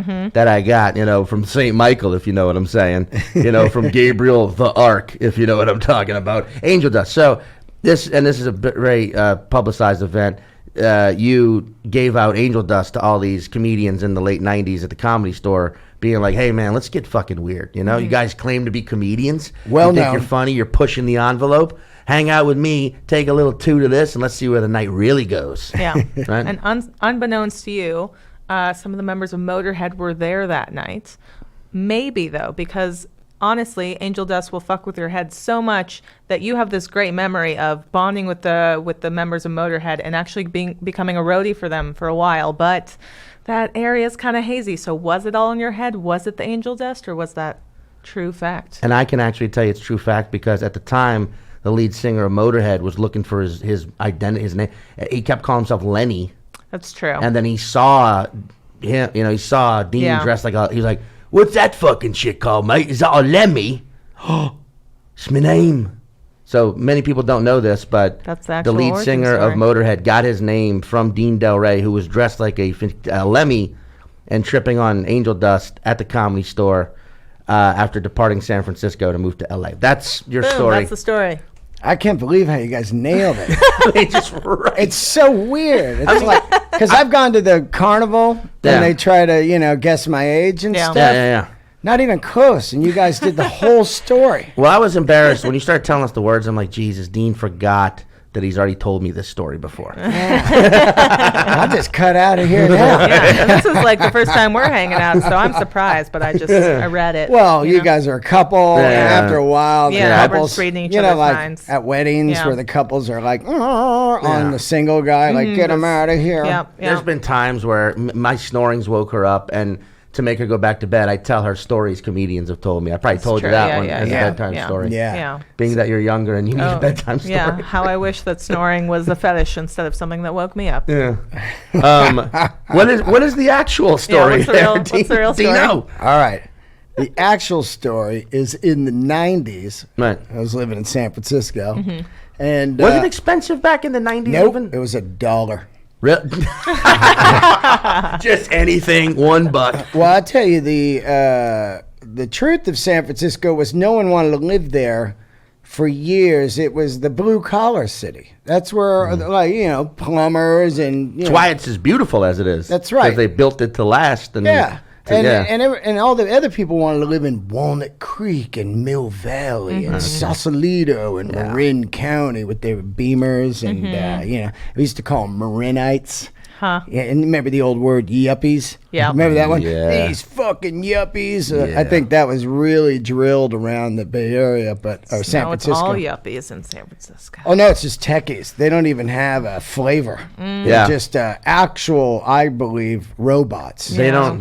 [SPEAKER 2] you know, from St. Michael, if you know what I'm saying, you know, from Gabriel the Ark, if you know what I'm talking about, angel dust. So this is a very publicized event. You gave out angel dust to all these comedians in the late 90s at the Comedy Store, being like, hey, man, let's get fucking weird. You know, you guys claim to be comedians.
[SPEAKER 3] Well
[SPEAKER 2] you think
[SPEAKER 3] known.
[SPEAKER 2] you're funny. You're pushing the envelope. hang out with me, take a little toot of this, and let's see where the night really goes.
[SPEAKER 4] Yeah.
[SPEAKER 2] Right?
[SPEAKER 4] And unbeknownst to you, some of the members of Motorhead were there that night. Maybe, though, because honestly, angel dust will fuck with your head so much that you have this great memory of bonding with the members of Motorhead and actually becoming a roadie for them for a while. But that area is kind of hazy. So was it all in your head? Was it the angel dust, or was that true fact?
[SPEAKER 2] And I can actually tell you it's true fact because at the time, the lead singer of Motorhead was looking for his identity, his name. He kept calling himself Lenny.
[SPEAKER 4] That's true.
[SPEAKER 2] And then he saw him, he saw Dean dressed like he was like, "What's that fucking shit called, mate? Is that a Lemmy?" Oh, it's my name. So many people don't know this, but
[SPEAKER 4] That's the
[SPEAKER 2] the
[SPEAKER 4] actual
[SPEAKER 2] lead
[SPEAKER 4] origin
[SPEAKER 2] singer of
[SPEAKER 4] story.
[SPEAKER 2] Motorhead got his name from Dean Delray, who was dressed like a Lemmy and tripping on angel dust at the Comedy Store after departing San Francisco to move to LA. That's your
[SPEAKER 4] Boom,
[SPEAKER 2] story.
[SPEAKER 4] That's the story.
[SPEAKER 3] I can't believe how you guys nailed it.
[SPEAKER 2] They just
[SPEAKER 3] It's so weird. It's like, because I've gone to the carnival
[SPEAKER 2] Yeah.
[SPEAKER 3] and they try to, guess my age and
[SPEAKER 4] Yeah.
[SPEAKER 3] stuff.
[SPEAKER 2] yeah.
[SPEAKER 3] Not even close. And you guys did the whole story.
[SPEAKER 2] Well, I was embarrassed when you started telling us the words. I'm like, Jesus, Dean forgot that he's already told me this story before.
[SPEAKER 3] I'll just cut out of here now.
[SPEAKER 4] Yeah, and this is like the first time we're hanging out, so I'm surprised, but I read it.
[SPEAKER 3] Well, you
[SPEAKER 4] know?
[SPEAKER 3] guys are a couple, and
[SPEAKER 2] Yeah.
[SPEAKER 3] after a while, the
[SPEAKER 4] Yeah,
[SPEAKER 3] couples,
[SPEAKER 4] everyone's reading each
[SPEAKER 3] you know,
[SPEAKER 4] other's
[SPEAKER 3] like
[SPEAKER 4] minds.
[SPEAKER 3] at weddings
[SPEAKER 4] Yeah.
[SPEAKER 3] where the couples are like, on the single guy, like, get him out of here.
[SPEAKER 4] Yeah,
[SPEAKER 2] There's been times where my snorings woke her up, and to make her go back to bed, I tell her stories comedians have told me. I probably told
[SPEAKER 4] true.
[SPEAKER 2] you that
[SPEAKER 4] Yeah,
[SPEAKER 2] one
[SPEAKER 4] yeah,
[SPEAKER 2] as
[SPEAKER 4] yeah.
[SPEAKER 2] a bedtime
[SPEAKER 4] Yeah.
[SPEAKER 2] story.
[SPEAKER 3] Yeah.
[SPEAKER 4] Yeah.
[SPEAKER 2] Being that you're younger and you need a bedtime story.
[SPEAKER 4] Yeah, how I wish that snoring was a fetish instead of something that woke me up.
[SPEAKER 2] Yeah. What is the actual story?
[SPEAKER 4] what's the real- what's the real story?
[SPEAKER 2] Dino?
[SPEAKER 3] All right. The actual story is in the 90s.
[SPEAKER 2] Right.
[SPEAKER 3] I was living in San Francisco.
[SPEAKER 4] Mm-hmm.
[SPEAKER 3] And
[SPEAKER 2] Was it expensive back in the 90s
[SPEAKER 3] nope,
[SPEAKER 2] even?
[SPEAKER 3] it was $1.
[SPEAKER 2] Just anything, $1.
[SPEAKER 3] Well, I tell you, the truth of San Francisco was no one wanted to live there for years. It was the blue collar city. That's where, plumbers and
[SPEAKER 2] That's why it's as beautiful as it is.
[SPEAKER 3] That's right.
[SPEAKER 2] Because they built it to last. And
[SPEAKER 3] yeah.
[SPEAKER 2] yeah.
[SPEAKER 3] And all the other people wanted to live in Walnut Creek and Mill Valley and Sausalito and Marin County with their Beamers and we used to call them Marinites.
[SPEAKER 4] Huh.
[SPEAKER 3] Yeah, and remember the old word yuppies?
[SPEAKER 4] Yeah.
[SPEAKER 3] Remember that one?
[SPEAKER 2] Yeah.
[SPEAKER 3] These fucking yuppies.
[SPEAKER 2] Yeah.
[SPEAKER 3] I think that was really drilled around the Bay Area, or San
[SPEAKER 4] No, it's
[SPEAKER 3] Francisco.
[SPEAKER 4] all yuppies in San Francisco.
[SPEAKER 3] Oh no, it's just techies. They don't even have a flavor.
[SPEAKER 4] Mm.
[SPEAKER 3] They're
[SPEAKER 2] Yeah.
[SPEAKER 3] just actual, I believe, robots.
[SPEAKER 2] They don't have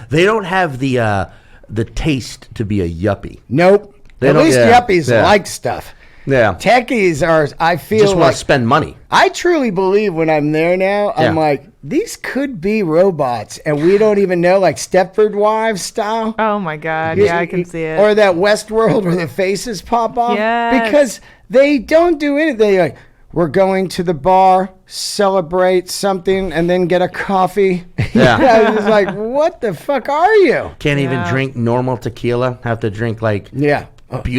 [SPEAKER 2] they don't have the taste to be a yuppie.
[SPEAKER 3] Nope.
[SPEAKER 2] They
[SPEAKER 3] At
[SPEAKER 2] don't-
[SPEAKER 3] least
[SPEAKER 2] yeah,
[SPEAKER 3] yuppies
[SPEAKER 2] yeah.
[SPEAKER 3] like stuff.
[SPEAKER 2] Yeah.
[SPEAKER 3] Techies are, I feel
[SPEAKER 2] Just want
[SPEAKER 3] like,
[SPEAKER 2] to spend money.
[SPEAKER 3] I truly believe when I'm there now, I'm
[SPEAKER 2] Yeah.
[SPEAKER 3] like, these could be robots and we don't even know, like Stepford Wives style.
[SPEAKER 4] Oh my God! Yeah, I can see it.
[SPEAKER 3] Or that Westworld where the faces pop off.
[SPEAKER 4] Yes.
[SPEAKER 3] Because they don't do anything. Like, we're going to the bar, celebrate something, and then get a coffee.
[SPEAKER 2] Yeah.
[SPEAKER 3] I was like, what the fuck are you?
[SPEAKER 2] Can't even
[SPEAKER 4] Yeah.
[SPEAKER 2] drink normal tequila. Have to drink like
[SPEAKER 3] Yeah.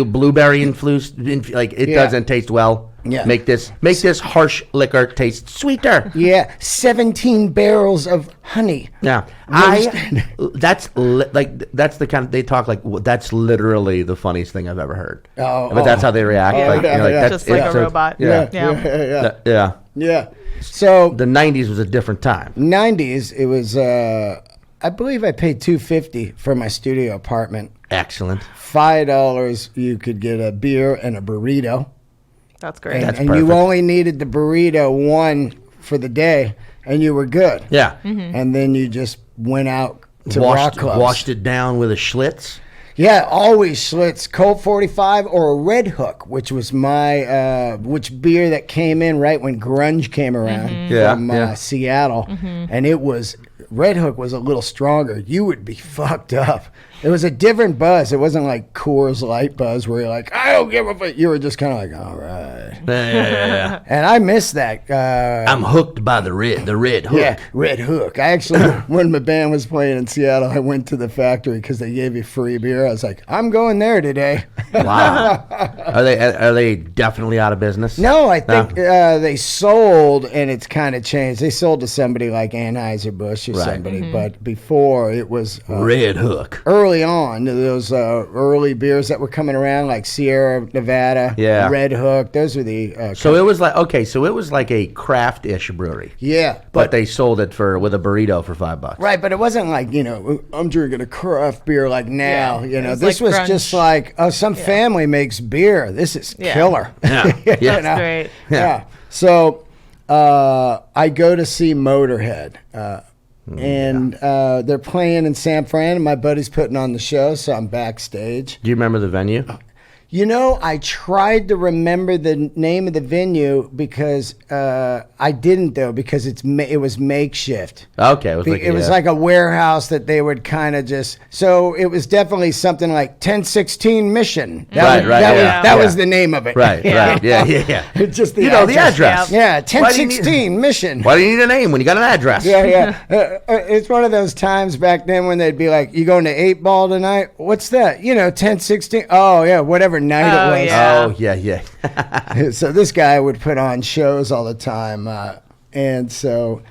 [SPEAKER 2] blueberry infused. Like it
[SPEAKER 3] Yeah.
[SPEAKER 2] doesn't taste well.
[SPEAKER 3] Yeah.
[SPEAKER 2] Make this harsh liquor taste sweeter.
[SPEAKER 3] Yeah. 17 barrels of honey.
[SPEAKER 2] Yeah. That's the kind of, they talk like, that's literally the funniest thing I've ever heard. But that's how they react.
[SPEAKER 3] Oh,
[SPEAKER 2] like,
[SPEAKER 3] yeah,
[SPEAKER 2] like
[SPEAKER 3] yeah.
[SPEAKER 2] that's
[SPEAKER 4] Just like
[SPEAKER 2] it's
[SPEAKER 4] a robot.
[SPEAKER 2] Yeah.
[SPEAKER 4] Yeah.
[SPEAKER 2] Yeah.
[SPEAKER 3] Yeah. So
[SPEAKER 2] The 90s was a different time.
[SPEAKER 3] 90s, it was, I believe I paid $250 for my studio apartment.
[SPEAKER 2] Excellent.
[SPEAKER 3] $5, you could get a beer and a burrito.
[SPEAKER 4] That's great.
[SPEAKER 2] That's
[SPEAKER 3] and
[SPEAKER 2] perfect.
[SPEAKER 3] you only needed the burrito one for the day, and you were good.
[SPEAKER 2] Yeah.
[SPEAKER 3] And then you just went out to rock clubs.
[SPEAKER 2] Washed it down with a Schlitz.
[SPEAKER 3] Yeah, always Schlitz, Colt 45 or a Red Hook, which was my which beer that came in right when grunge came around
[SPEAKER 2] Yeah,
[SPEAKER 3] from
[SPEAKER 2] yeah.
[SPEAKER 3] Seattle, and it was Red Hook was a little stronger. You would be fucked up. It was a different buzz. It wasn't like Coors Light buzz where you're like, I don't give a fuck. You were just kind of like, all right.
[SPEAKER 2] Yeah.
[SPEAKER 3] And I miss that.
[SPEAKER 2] I'm hooked by the red hook.
[SPEAKER 3] Yeah, Red Hook. I actually, when my band was playing in Seattle, I went to the factory because they gave you free beer. I was like, I'm going there today.
[SPEAKER 2] Wow. Are they definitely out of business?
[SPEAKER 3] No, I think they sold, and it's kind of changed. They sold to somebody like Anheuser-Busch see
[SPEAKER 2] Right.
[SPEAKER 3] somebody. But before it was
[SPEAKER 2] Red Hook.
[SPEAKER 3] early on, those early beers that were coming around, like Sierra Nevada,
[SPEAKER 2] Yeah.
[SPEAKER 3] Red Hook. Those were the
[SPEAKER 2] So it was like so it was like a craft-ish brewery,
[SPEAKER 3] yeah,
[SPEAKER 2] but they sold it with a burrito for $5.
[SPEAKER 3] right. But it wasn't like I'm drinking a craft beer like now.
[SPEAKER 4] Yeah, it was
[SPEAKER 3] This
[SPEAKER 4] like
[SPEAKER 3] was just
[SPEAKER 4] grunge.
[SPEAKER 3] like some family makes beer. This is
[SPEAKER 4] Yeah.
[SPEAKER 3] killer.
[SPEAKER 2] Yeah.
[SPEAKER 3] You
[SPEAKER 2] Yeah.
[SPEAKER 3] know?
[SPEAKER 4] Great.
[SPEAKER 3] Yeah. So I go to see Motorhead. And they're playing in San Fran, and my buddy's putting on the show, so I'm backstage.
[SPEAKER 2] Do you remember the venue?
[SPEAKER 3] I tried to remember the name of the venue because I didn't, though, because it was makeshift.
[SPEAKER 2] Okay, it was
[SPEAKER 3] like a warehouse that they would kind of just. So it was definitely something like 1016 Mission. That was the name of it.
[SPEAKER 2] Right,
[SPEAKER 4] Yeah.
[SPEAKER 2] right, yeah.
[SPEAKER 3] It's just the
[SPEAKER 2] the address.
[SPEAKER 3] Yeah,
[SPEAKER 2] Why do you need-
[SPEAKER 3] 1016 Mission.
[SPEAKER 2] Why do you need a name when you got an address?
[SPEAKER 3] Yeah. It's one of those times back then when they'd be like, "You going to 8 Ball tonight? What's that? 1016. Oh yeah, whatever night
[SPEAKER 4] Oh,
[SPEAKER 3] it was."
[SPEAKER 4] yeah.
[SPEAKER 2] Oh, yeah.
[SPEAKER 3] So this guy would put on shows all the time, and so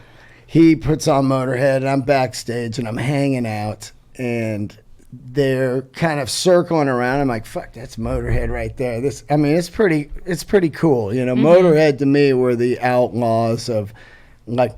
[SPEAKER 3] he puts on Motorhead, and I'm backstage and I'm hanging out, and they're kind of circling around. I'm like, "Fuck, that's Motorhead right there." It's pretty cool, Motorhead to me were the outlaws of. Like,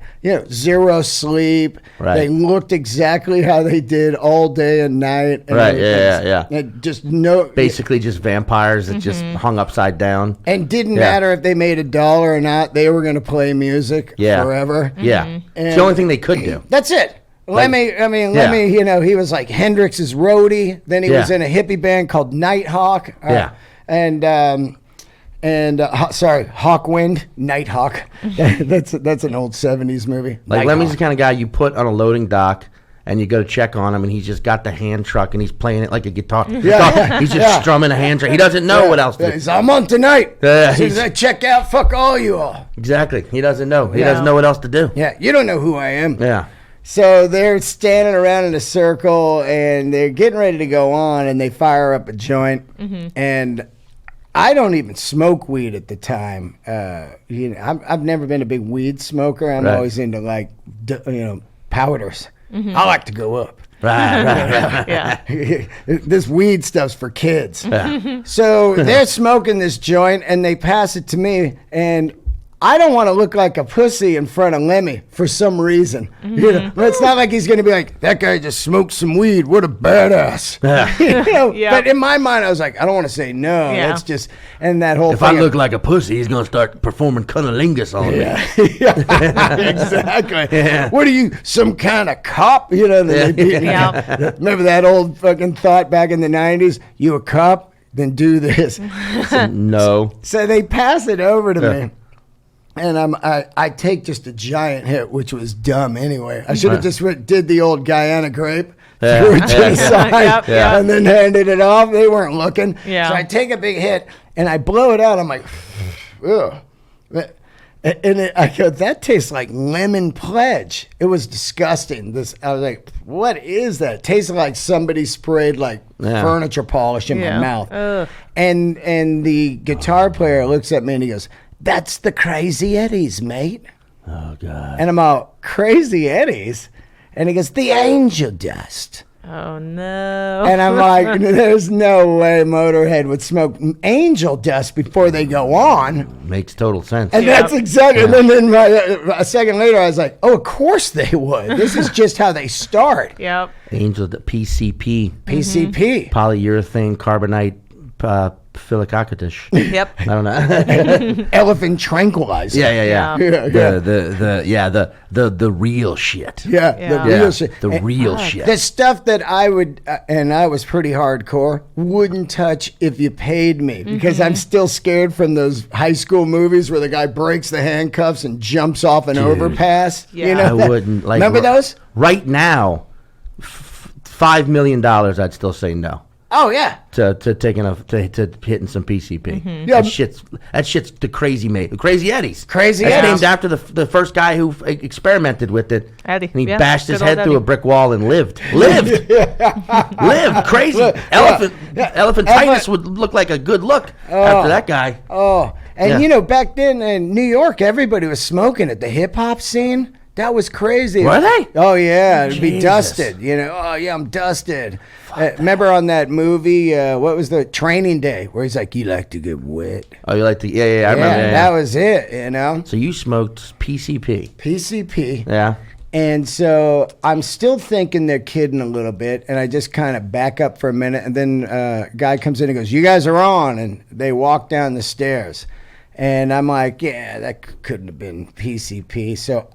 [SPEAKER 3] zero sleep.
[SPEAKER 2] Right.
[SPEAKER 3] They looked exactly how they did all day and night. And
[SPEAKER 2] Right,
[SPEAKER 3] everything.
[SPEAKER 2] yeah.
[SPEAKER 3] And just no.
[SPEAKER 2] Basically just vampires that just hung upside down.
[SPEAKER 3] And didn't
[SPEAKER 2] Yeah.
[SPEAKER 3] matter if they made $1 or not. They were going to play music
[SPEAKER 2] Yeah.
[SPEAKER 3] forever.
[SPEAKER 2] Yeah. It's the only thing they could do.
[SPEAKER 3] That's it. Lemmy, he was like Hendrix's roadie. Then he was
[SPEAKER 2] Yeah.
[SPEAKER 3] in a hippie band called Nighthawk.
[SPEAKER 2] Yeah.
[SPEAKER 3] Hawkwind, Nighthawk. That's an old 70s movie.
[SPEAKER 2] Like Lemmy's the
[SPEAKER 3] Nighthawk.
[SPEAKER 2] kind of guy you put on a loading dock and you go to check on him and he's just got the hand truck and he's playing it like a guitar.
[SPEAKER 3] Yeah.
[SPEAKER 2] He's just strumming a hand truck. He doesn't know what else to do.
[SPEAKER 3] He's, I'm on tonight.
[SPEAKER 2] Yeah,
[SPEAKER 3] As soon as I check out, fuck all you all.
[SPEAKER 2] Exactly. He doesn't know. He doesn't know what else to do.
[SPEAKER 3] Yeah, you don't know who I am.
[SPEAKER 2] Yeah.
[SPEAKER 3] So they're standing around in a circle and they're getting ready to go on and they fire up a joint. And I don't even smoke weed at the time. I've never been a big weed smoker. I'm
[SPEAKER 2] Right.
[SPEAKER 3] always into powders. I like to go up.
[SPEAKER 2] Right.
[SPEAKER 4] Yeah.
[SPEAKER 3] This weed stuff's for kids.
[SPEAKER 2] Yeah.
[SPEAKER 3] So they're smoking this joint and they pass it to me, and I don't want to look like a pussy in front of Lemmy for some reason. It's not like he's going to be like, that guy just smoked some weed. What a badass.
[SPEAKER 4] Yeah.
[SPEAKER 3] But in my mind, I was like, I don't want to say no.
[SPEAKER 4] Yeah.
[SPEAKER 3] That's just, and that whole
[SPEAKER 2] If
[SPEAKER 3] thing.
[SPEAKER 2] I look like a pussy, he's gonna start performing cunnilingus on me.
[SPEAKER 3] Exactly.
[SPEAKER 2] Yeah.
[SPEAKER 3] What are you, some kind of cop?
[SPEAKER 4] Yeah.
[SPEAKER 3] Remember that old fucking thought back in the 90s? You a cop? Then do this.
[SPEAKER 2] No.
[SPEAKER 3] So they pass it over to me. And I take just a giant hit, which was dumb anyway. I should have just did the old Guyana grape,
[SPEAKER 2] Yeah.
[SPEAKER 3] threw it to the side,
[SPEAKER 4] Yep, yeah.
[SPEAKER 3] and then handed it off. They weren't looking.
[SPEAKER 4] Yeah.
[SPEAKER 3] So I take a big hit, and I blow it out. I'm like, ugh. And I go, that tastes like lemon pledge. It was disgusting. I was like, what is that? It tasted like somebody sprayed like furniture polish in my mouth.
[SPEAKER 4] Ugh.
[SPEAKER 3] And the guitar player looks at me and he goes, that's the Crazy Eddies, mate.
[SPEAKER 2] Oh God.
[SPEAKER 3] And I'm all, Crazy Eddies? And he goes, the angel dust.
[SPEAKER 4] Oh no.
[SPEAKER 3] And I'm like, there's no way Motorhead would smoke angel dust before they go on.
[SPEAKER 2] Makes total sense.
[SPEAKER 3] And that's exactly. And then a second later, I was like, oh, of course they would. This is just how they start.
[SPEAKER 4] Yep.
[SPEAKER 2] Angel, the PCP,
[SPEAKER 3] PCP.
[SPEAKER 2] polyurethane carbonate phyllococcatus.
[SPEAKER 4] Yep.
[SPEAKER 2] I don't know.
[SPEAKER 3] Elephant tranquilizer.
[SPEAKER 2] Yeah.
[SPEAKER 4] Yeah.
[SPEAKER 2] The real shit.
[SPEAKER 3] Yeah,
[SPEAKER 4] Yeah.
[SPEAKER 3] the real shit.
[SPEAKER 2] The real shit.
[SPEAKER 3] The stuff that I would, and I was pretty hardcore, wouldn't touch if you paid me because I'm still scared from those high school movies where the guy breaks the handcuffs and jumps off an overpass.
[SPEAKER 4] Yeah.
[SPEAKER 3] You know,
[SPEAKER 2] I wouldn't like.
[SPEAKER 3] remember those?
[SPEAKER 2] Right now, $5 million, I'd still say no
[SPEAKER 3] Oh yeah.
[SPEAKER 2] to hitting some PCP.
[SPEAKER 3] Yeah.
[SPEAKER 2] That shit's the Crazy Eddies.
[SPEAKER 3] Crazy
[SPEAKER 2] That's
[SPEAKER 3] Eddies.
[SPEAKER 2] named after the first guy who experimented with it.
[SPEAKER 4] Eddie,
[SPEAKER 2] And he
[SPEAKER 4] yeah,
[SPEAKER 2] bashed his
[SPEAKER 4] good old
[SPEAKER 2] head through
[SPEAKER 4] Eddie.
[SPEAKER 2] a brick wall and lived. Lived. Crazy. Elephantitis would look like a good look after that guy.
[SPEAKER 3] Oh, and
[SPEAKER 2] Yeah.
[SPEAKER 3] back then in New York, everybody was smoking at the hip hop scene. That was crazy.
[SPEAKER 2] Were they?
[SPEAKER 3] Oh yeah, it'd be
[SPEAKER 2] Jesus.
[SPEAKER 3] dusted. You know, oh yeah, I'm dusted. Remember on that movie? What was the Training Day where he's like, "You like to get wet."
[SPEAKER 2] Oh, you like the I remember. Yeah,
[SPEAKER 3] that was it. You know,
[SPEAKER 2] So you smoked PCP.
[SPEAKER 3] PCP.
[SPEAKER 2] Yeah.
[SPEAKER 3] And so I'm still thinking they're kidding a little bit, and I just kind of back up for a minute, and then a guy comes in and goes, "You guys are on," and they walk down the stairs, and I'm like, "Yeah, that couldn't have been PCP." So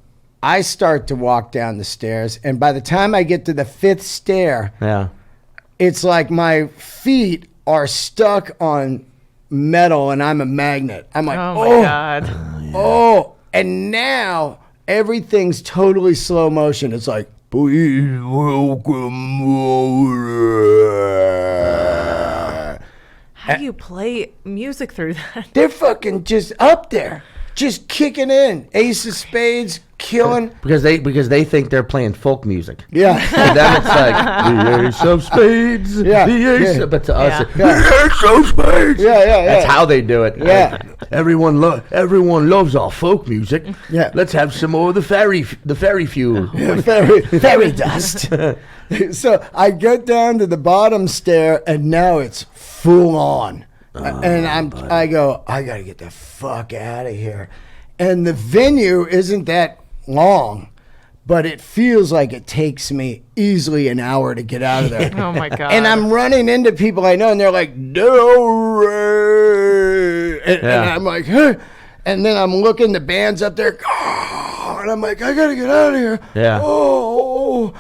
[SPEAKER 3] I start to walk down the stairs, and by the time I get to the 5th stair,
[SPEAKER 2] Yeah.
[SPEAKER 3] it's like my feet are stuck on metal, and I'm a magnet. I'm like,
[SPEAKER 4] Oh my God.
[SPEAKER 3] oh, and now everything's totally slow motion. It's like, please welcome over.
[SPEAKER 4] How do you play music through that?
[SPEAKER 3] They're fucking just up there, just kicking in. Ace of Spades, killing.
[SPEAKER 2] Because they think they're playing folk music.
[SPEAKER 3] Yeah.
[SPEAKER 2] And then it's like the Ace of Spades.
[SPEAKER 3] Yeah,
[SPEAKER 2] The Ace
[SPEAKER 3] yeah.
[SPEAKER 2] But to us,
[SPEAKER 4] Yeah.
[SPEAKER 2] the Ace of Spades.
[SPEAKER 3] Yeah.
[SPEAKER 2] That's how they do it.
[SPEAKER 3] Yeah.
[SPEAKER 2] Everyone loves our folk music.
[SPEAKER 3] Yeah.
[SPEAKER 2] Let's have some more of the fairy fuel.
[SPEAKER 3] Fairy dust. So I get down to the bottom stair, and now it's full on. And I go, I gotta get the fuck out of here. And the venue isn't that long, but it feels like it takes me easily an hour to get out of there.
[SPEAKER 4] Oh my God.
[SPEAKER 3] And I'm running into people I know, and they're like, Delray. And I'm like, huh? And then I'm looking, the band's up there, and I'm like, I gotta get out of here.
[SPEAKER 2] Yeah.
[SPEAKER 3] Oh.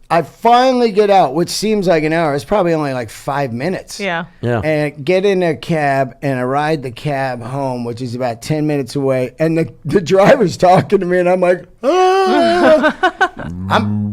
[SPEAKER 3] I finally get out, which seems like an hour. It's probably only like 5 minutes.
[SPEAKER 4] Yeah.
[SPEAKER 2] Yeah.
[SPEAKER 3] And get in a cab, and I ride the cab home, which is about 10 minutes away. And the driver's talking to me, and I'm like, ah.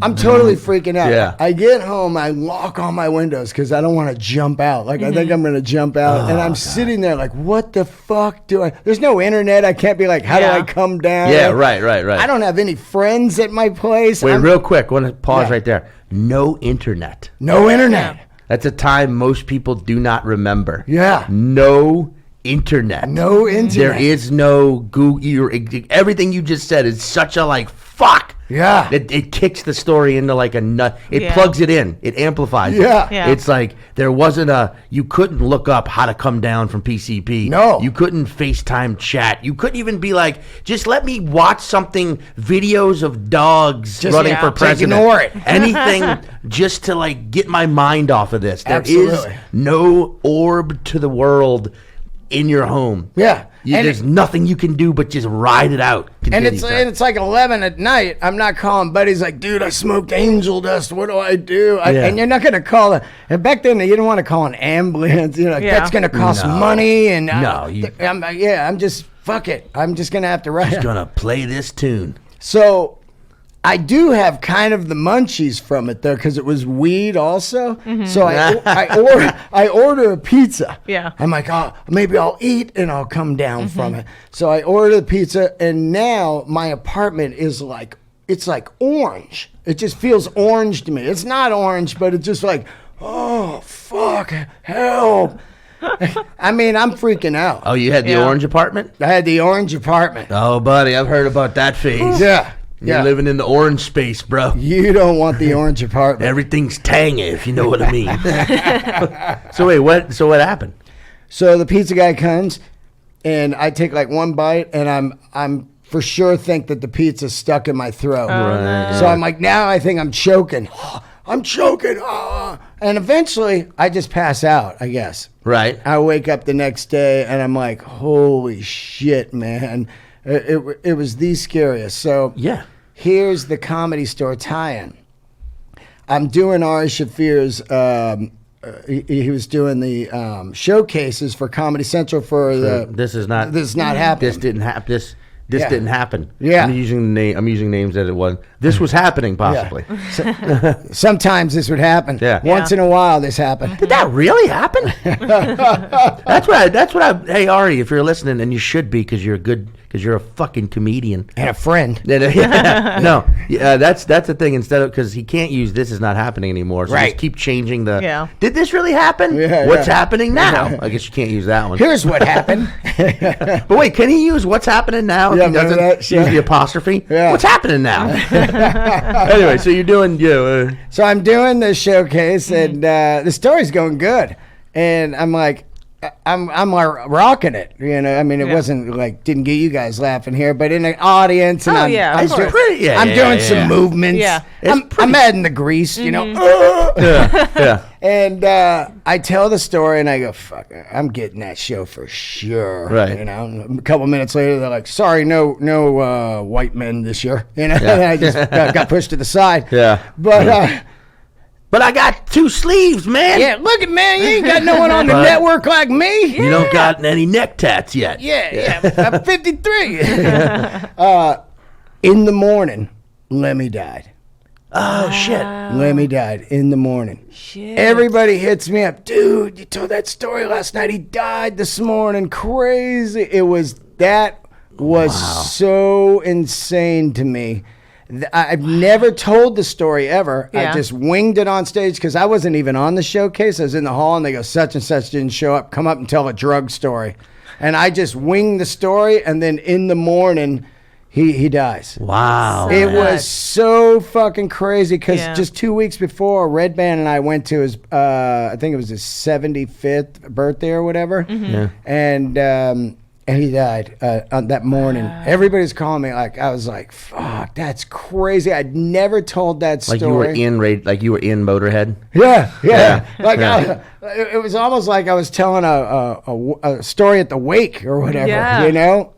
[SPEAKER 3] I'm totally freaking out.
[SPEAKER 2] Yeah.
[SPEAKER 3] I get home, I lock all my windows because I don't want to jump out. Like, I think I'm going to jump out. And I'm sitting there like, what the fuck do I... There's no internet. I can't be like, how do I come down?
[SPEAKER 2] Yeah,
[SPEAKER 3] Like,
[SPEAKER 2] right.
[SPEAKER 3] I don't have any friends at my place.
[SPEAKER 2] Wait, real quick. I want to pause
[SPEAKER 3] Yeah.
[SPEAKER 2] right there. No internet.
[SPEAKER 3] No internet.
[SPEAKER 2] That's a time most people do not remember.
[SPEAKER 3] Yeah.
[SPEAKER 2] No internet.
[SPEAKER 3] No internet.
[SPEAKER 2] There is no Google. Everything you just said is such a like fuck.
[SPEAKER 3] Yeah.
[SPEAKER 2] It kicks the story into like a nut. It
[SPEAKER 4] Yeah.
[SPEAKER 2] plugs it in. It amplifies
[SPEAKER 3] Yeah.
[SPEAKER 2] it.
[SPEAKER 4] Yeah.
[SPEAKER 2] It's like there wasn't you couldn't look up how to come down from PCP.
[SPEAKER 3] No.
[SPEAKER 2] You couldn't FaceTime chat. You couldn't even be like, just let me watch something, videos of dogs running
[SPEAKER 4] yeah.
[SPEAKER 2] for
[SPEAKER 4] Just
[SPEAKER 2] president.
[SPEAKER 3] ignore it.
[SPEAKER 2] Anything just to like get my mind off of this. There is
[SPEAKER 3] Absolutely.
[SPEAKER 2] no orb to the world in your home.
[SPEAKER 3] Yeah. And
[SPEAKER 2] There's nothing you can do but just ride it out.
[SPEAKER 3] And
[SPEAKER 2] Continue,
[SPEAKER 3] it's like 11 at night. I'm not calling buddies like, dude, I smoked angel dust. What do I do?
[SPEAKER 2] Yeah.
[SPEAKER 3] And you're not going to call it. And back then, you didn't want to call an ambulance. You know, like,
[SPEAKER 4] Yeah.
[SPEAKER 3] that's going to cost
[SPEAKER 2] No.
[SPEAKER 3] money. And I'm just, fuck it. I'm just going to have to write.
[SPEAKER 2] Just gonna play this tune.
[SPEAKER 3] So I do have kind of the munchies from it though, because it was weed also. So I order a pizza.
[SPEAKER 4] Yeah.
[SPEAKER 3] I'm like, oh, maybe I'll eat and I'll come down from it. So I order the pizza, and now my apartment is like, it's like orange. It just feels orange to me. It's not orange, but it's just like, oh fuck, help. I mean, I'm freaking out.
[SPEAKER 2] Oh, you had the
[SPEAKER 4] Yeah.
[SPEAKER 2] orange apartment?
[SPEAKER 3] I had the orange apartment.
[SPEAKER 2] Oh, buddy, I've heard about that phase.
[SPEAKER 3] Yeah.
[SPEAKER 2] You're living in the orange space, bro.
[SPEAKER 3] You don't want the orange apartment.
[SPEAKER 2] Everything's tangy, if you know what I mean. So wait, what happened?
[SPEAKER 3] So the pizza guy comes, and I take like one bite, and I'm for sure think that the pizza's stuck in my throat.
[SPEAKER 2] Right.
[SPEAKER 3] So I'm like, now I think I'm choking. I'm choking. And eventually, I just pass out, I guess.
[SPEAKER 2] Right.
[SPEAKER 3] I wake up the next day, and I'm like, holy shit, man. It was the scariest. So
[SPEAKER 2] Yeah.
[SPEAKER 3] here's the Comedy Store tie-in. I'm doing Ari Shafir's. He was doing the showcases for Comedy Central for the.
[SPEAKER 2] This is not
[SPEAKER 3] This is not happening.
[SPEAKER 2] This didn't happen. This
[SPEAKER 3] Yeah.
[SPEAKER 2] didn't happen.
[SPEAKER 3] Yeah.
[SPEAKER 2] I'm using names that it was.
[SPEAKER 5] this was happening possibly.
[SPEAKER 3] Sometimes this would happen.
[SPEAKER 5] Yeah.
[SPEAKER 3] Once in a while, this happened.
[SPEAKER 5] Did that really happen? That's what I. Hey Ari, if you're listening, and you should be, because you're a fucking comedian
[SPEAKER 3] And a friend.
[SPEAKER 5] No, that's the thing. Instead of, because he can't use "this is not happening" anymore, so
[SPEAKER 3] Right.
[SPEAKER 5] just keep changing the.
[SPEAKER 4] Yeah.
[SPEAKER 5] Did this really happen?
[SPEAKER 3] Yeah,
[SPEAKER 5] What's
[SPEAKER 3] yeah.
[SPEAKER 5] happening now? I guess you can't use that one.
[SPEAKER 3] Here's what happened.
[SPEAKER 5] But wait, can he use "what's happening now"?
[SPEAKER 3] Yeah,
[SPEAKER 5] If he
[SPEAKER 3] remember
[SPEAKER 5] doesn't
[SPEAKER 3] that?
[SPEAKER 5] use
[SPEAKER 3] Yeah.
[SPEAKER 5] the apostrophe.
[SPEAKER 3] Yeah.
[SPEAKER 5] What's happening now? Anyway, so you're doing
[SPEAKER 3] So I'm doing this showcase, and the story's going good, and I'm like, I'm rocking it, you know. I mean, it wasn't like didn't get you guys laughing here, but in an audience, and
[SPEAKER 4] Oh,
[SPEAKER 3] I'm,
[SPEAKER 4] yeah, of
[SPEAKER 3] I'm,
[SPEAKER 4] course.
[SPEAKER 3] doing,
[SPEAKER 5] pretty. Yeah,
[SPEAKER 3] I'm
[SPEAKER 5] yeah,
[SPEAKER 3] doing
[SPEAKER 5] yeah,
[SPEAKER 3] some
[SPEAKER 5] yeah.
[SPEAKER 3] movements.
[SPEAKER 4] Yeah.
[SPEAKER 3] I'm adding the grease, you know.
[SPEAKER 5] Yeah.
[SPEAKER 3] And I tell the story, and I go, "Fuck, I'm getting that show for sure."
[SPEAKER 5] Right.
[SPEAKER 3] You know, a couple minutes later, they're like, "Sorry, no white men this year." You know, and I just got pushed to the side.
[SPEAKER 5] Yeah.
[SPEAKER 3] But
[SPEAKER 5] But I got 2 sleeves, man.
[SPEAKER 3] yeah, look at man, you ain't got no one on the
[SPEAKER 5] But-
[SPEAKER 3] network like me.
[SPEAKER 5] You don't got any neck tats yet.
[SPEAKER 3] Yeah, I'm 53. In the morning, Lemmy died.
[SPEAKER 5] Oh shit.
[SPEAKER 3] Lemmy died in the morning.
[SPEAKER 4] Shit.
[SPEAKER 3] Everybody hits me up, dude. You told that story last night. He died this morning. Crazy. That was so insane to me. I've never told the story ever.
[SPEAKER 4] Yeah.
[SPEAKER 3] I just winged it on stage because I wasn't even on the showcase. I was in the hall, and they go, such and such didn't show up. Come up and tell a drug story. And I just winged the story, and then in the morning, he dies.
[SPEAKER 5] Wow.
[SPEAKER 3] It was so fucking crazy because
[SPEAKER 4] Yeah.
[SPEAKER 3] just 2 weeks before, Red Band and I went to his, I think it was his 75th birthday or whatever,
[SPEAKER 5] Yeah.
[SPEAKER 3] and he died on that morning. Everybody's calling me I was like, "Fuck, that's crazy." I'd never told that story.
[SPEAKER 5] Like you were in Motorhead.
[SPEAKER 3] Yeah.
[SPEAKER 5] Yeah.
[SPEAKER 3] Like
[SPEAKER 5] Yeah.
[SPEAKER 3] it was almost like I was telling a story at the wake or whatever.
[SPEAKER 4] Yeah.
[SPEAKER 3] You know.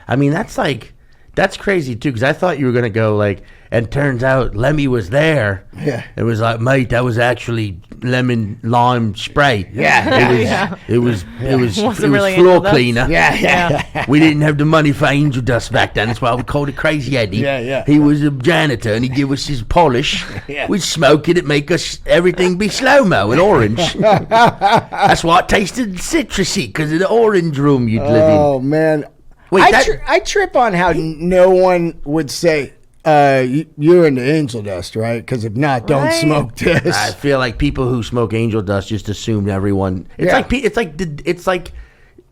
[SPEAKER 5] I mean, that's crazy too, because I thought you were gonna go like, and turns out Lemmy was there.
[SPEAKER 3] Yeah.
[SPEAKER 5] It was like, mate, that was actually lemon lime spray.
[SPEAKER 3] Yeah.
[SPEAKER 5] It was
[SPEAKER 4] Wasn't really
[SPEAKER 5] floor
[SPEAKER 4] angel dust.
[SPEAKER 5] cleaner.
[SPEAKER 3] Yeah.
[SPEAKER 5] We didn't have the money for angel dust back then. That's why we called it Crazy Eddie.
[SPEAKER 3] Yeah.
[SPEAKER 5] He was a janitor, and he'd give us his polish.
[SPEAKER 3] Yeah.
[SPEAKER 5] We'd smoke it. It'd make us everything be slow-mo and orange. That's why it tasted citrusy, because of the orange room you'd live in.
[SPEAKER 3] Oh man.
[SPEAKER 5] Wait,
[SPEAKER 3] I trip on how no one would say, you're into angel dust, right? Because if not, don't
[SPEAKER 4] Right.
[SPEAKER 3] smoke this.
[SPEAKER 5] I feel like people who smoke angel dust just assume everyone. It's like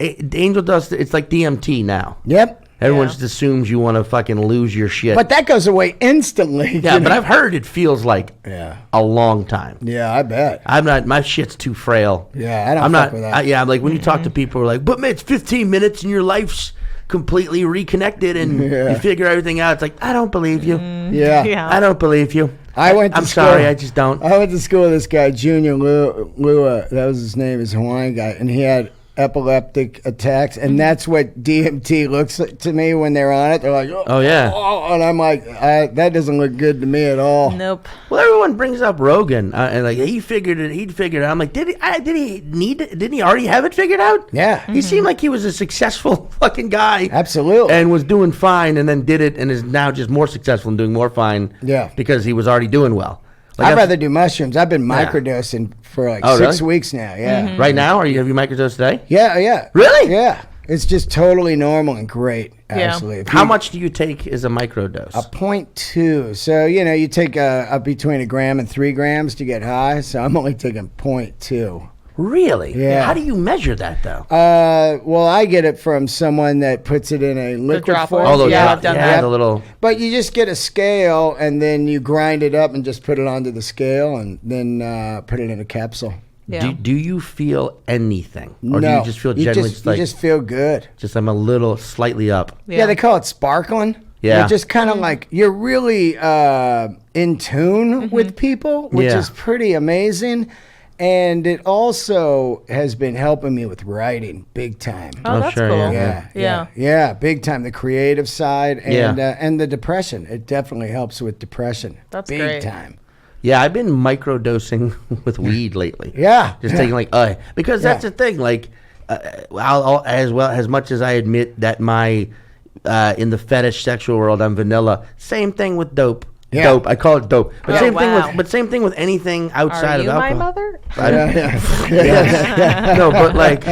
[SPEAKER 5] angel dust. It's like DMT now.
[SPEAKER 3] Yep.
[SPEAKER 5] Everyone
[SPEAKER 4] Yeah.
[SPEAKER 5] just assumes you want to fucking lose your shit.
[SPEAKER 3] But that goes away instantly.
[SPEAKER 5] yeah, but I've heard it feels like
[SPEAKER 3] Yeah.
[SPEAKER 5] a long time.
[SPEAKER 3] Yeah, I bet.
[SPEAKER 5] I'm not. My shit's too frail.
[SPEAKER 3] Yeah, I don't
[SPEAKER 5] I'm
[SPEAKER 3] fuck
[SPEAKER 5] not.
[SPEAKER 3] with that.
[SPEAKER 5] Yeah, like when you talk to people who are like, but man, it's 15 minutes and your life's completely reconnected and
[SPEAKER 3] Yeah.
[SPEAKER 5] you figure everything out. It's like, I don't believe you.
[SPEAKER 3] Yeah.
[SPEAKER 4] Yeah.
[SPEAKER 5] I don't believe you.
[SPEAKER 3] I went to
[SPEAKER 5] I'm
[SPEAKER 3] school-
[SPEAKER 5] sorry, I just don't.
[SPEAKER 3] I went to school with this guy, Junior Lua. That was his name. He's a Hawaiian guy. And he had epileptic attacks. And that's what DMT looks like to me when they're on it. They're like,
[SPEAKER 5] Oh, yeah.
[SPEAKER 3] And I'm like, that doesn't look good to me at all.
[SPEAKER 4] Nope.
[SPEAKER 5] Well, everyone brings up Rogan, and like he figured it. He'd figured it out. I'm like, didn't he already have it figured out?
[SPEAKER 3] Yeah.
[SPEAKER 5] He seemed like he was a successful fucking guy.
[SPEAKER 3] Absolutely.
[SPEAKER 5] And was doing fine, and then did it, and is now just more successful and doing more fine.
[SPEAKER 3] Yeah.
[SPEAKER 5] Because he was already doing well. Like,
[SPEAKER 3] I'd
[SPEAKER 5] that's-
[SPEAKER 3] rather do mushrooms. I've been microdosing for like
[SPEAKER 5] Oh,
[SPEAKER 3] 6
[SPEAKER 5] really?
[SPEAKER 3] weeks now. Yeah.
[SPEAKER 5] Right now, have you microdosed today?
[SPEAKER 3] Yeah.
[SPEAKER 5] Really?
[SPEAKER 3] Yeah. It's just totally normal and great, actually. If
[SPEAKER 5] How
[SPEAKER 3] you-
[SPEAKER 5] much do you take as a microdose?
[SPEAKER 3] 0.2. So, you take up between 1 gram and 3 grams to get high. So I'm only taking 0.2.
[SPEAKER 5] Really?
[SPEAKER 3] Yeah.
[SPEAKER 5] How do you measure that though?
[SPEAKER 3] Well, I get it from someone that puts it in a liquid
[SPEAKER 4] dropper.
[SPEAKER 3] form.
[SPEAKER 5] Oh, those
[SPEAKER 4] Yeah,
[SPEAKER 5] drop-
[SPEAKER 4] I've done
[SPEAKER 5] yeah,
[SPEAKER 4] that.
[SPEAKER 5] the little.
[SPEAKER 3] But you just get a scale and then you grind it up and just put it onto the scale and then put it in a capsule.
[SPEAKER 4] Yeah.
[SPEAKER 5] Do you feel anything, or
[SPEAKER 3] no,
[SPEAKER 5] do you just feel generally just
[SPEAKER 3] you
[SPEAKER 5] like
[SPEAKER 3] just feel good.
[SPEAKER 5] just I'm a little slightly up?
[SPEAKER 3] Yeah, they call it sparkling.
[SPEAKER 5] Yeah.
[SPEAKER 3] You're just kind of like, you're really in tune with people, which
[SPEAKER 5] Yeah.
[SPEAKER 3] is pretty amazing. And it also has been helping me with writing big time.
[SPEAKER 4] Oh, that's
[SPEAKER 5] sure,
[SPEAKER 4] cool.
[SPEAKER 5] yeah.
[SPEAKER 3] Yeah, big time. The creative side and
[SPEAKER 5] Yeah.
[SPEAKER 3] and the depression. It definitely helps with depression.
[SPEAKER 4] That's
[SPEAKER 3] big
[SPEAKER 4] great.
[SPEAKER 3] time.
[SPEAKER 5] Yeah, I've been microdosing with weed lately.
[SPEAKER 3] Yeah,
[SPEAKER 5] Just
[SPEAKER 3] yeah.
[SPEAKER 5] taking like because that's the thing. Like, I'll as much as I admit that my in the fetish sexual world I'm vanilla. Same thing with dope.
[SPEAKER 3] Yeah.
[SPEAKER 5] Dope. I call it dope. But
[SPEAKER 4] Wow.
[SPEAKER 5] same thing with anything outside
[SPEAKER 4] Are you
[SPEAKER 5] of alcohol.
[SPEAKER 4] my mother?
[SPEAKER 5] No, but like,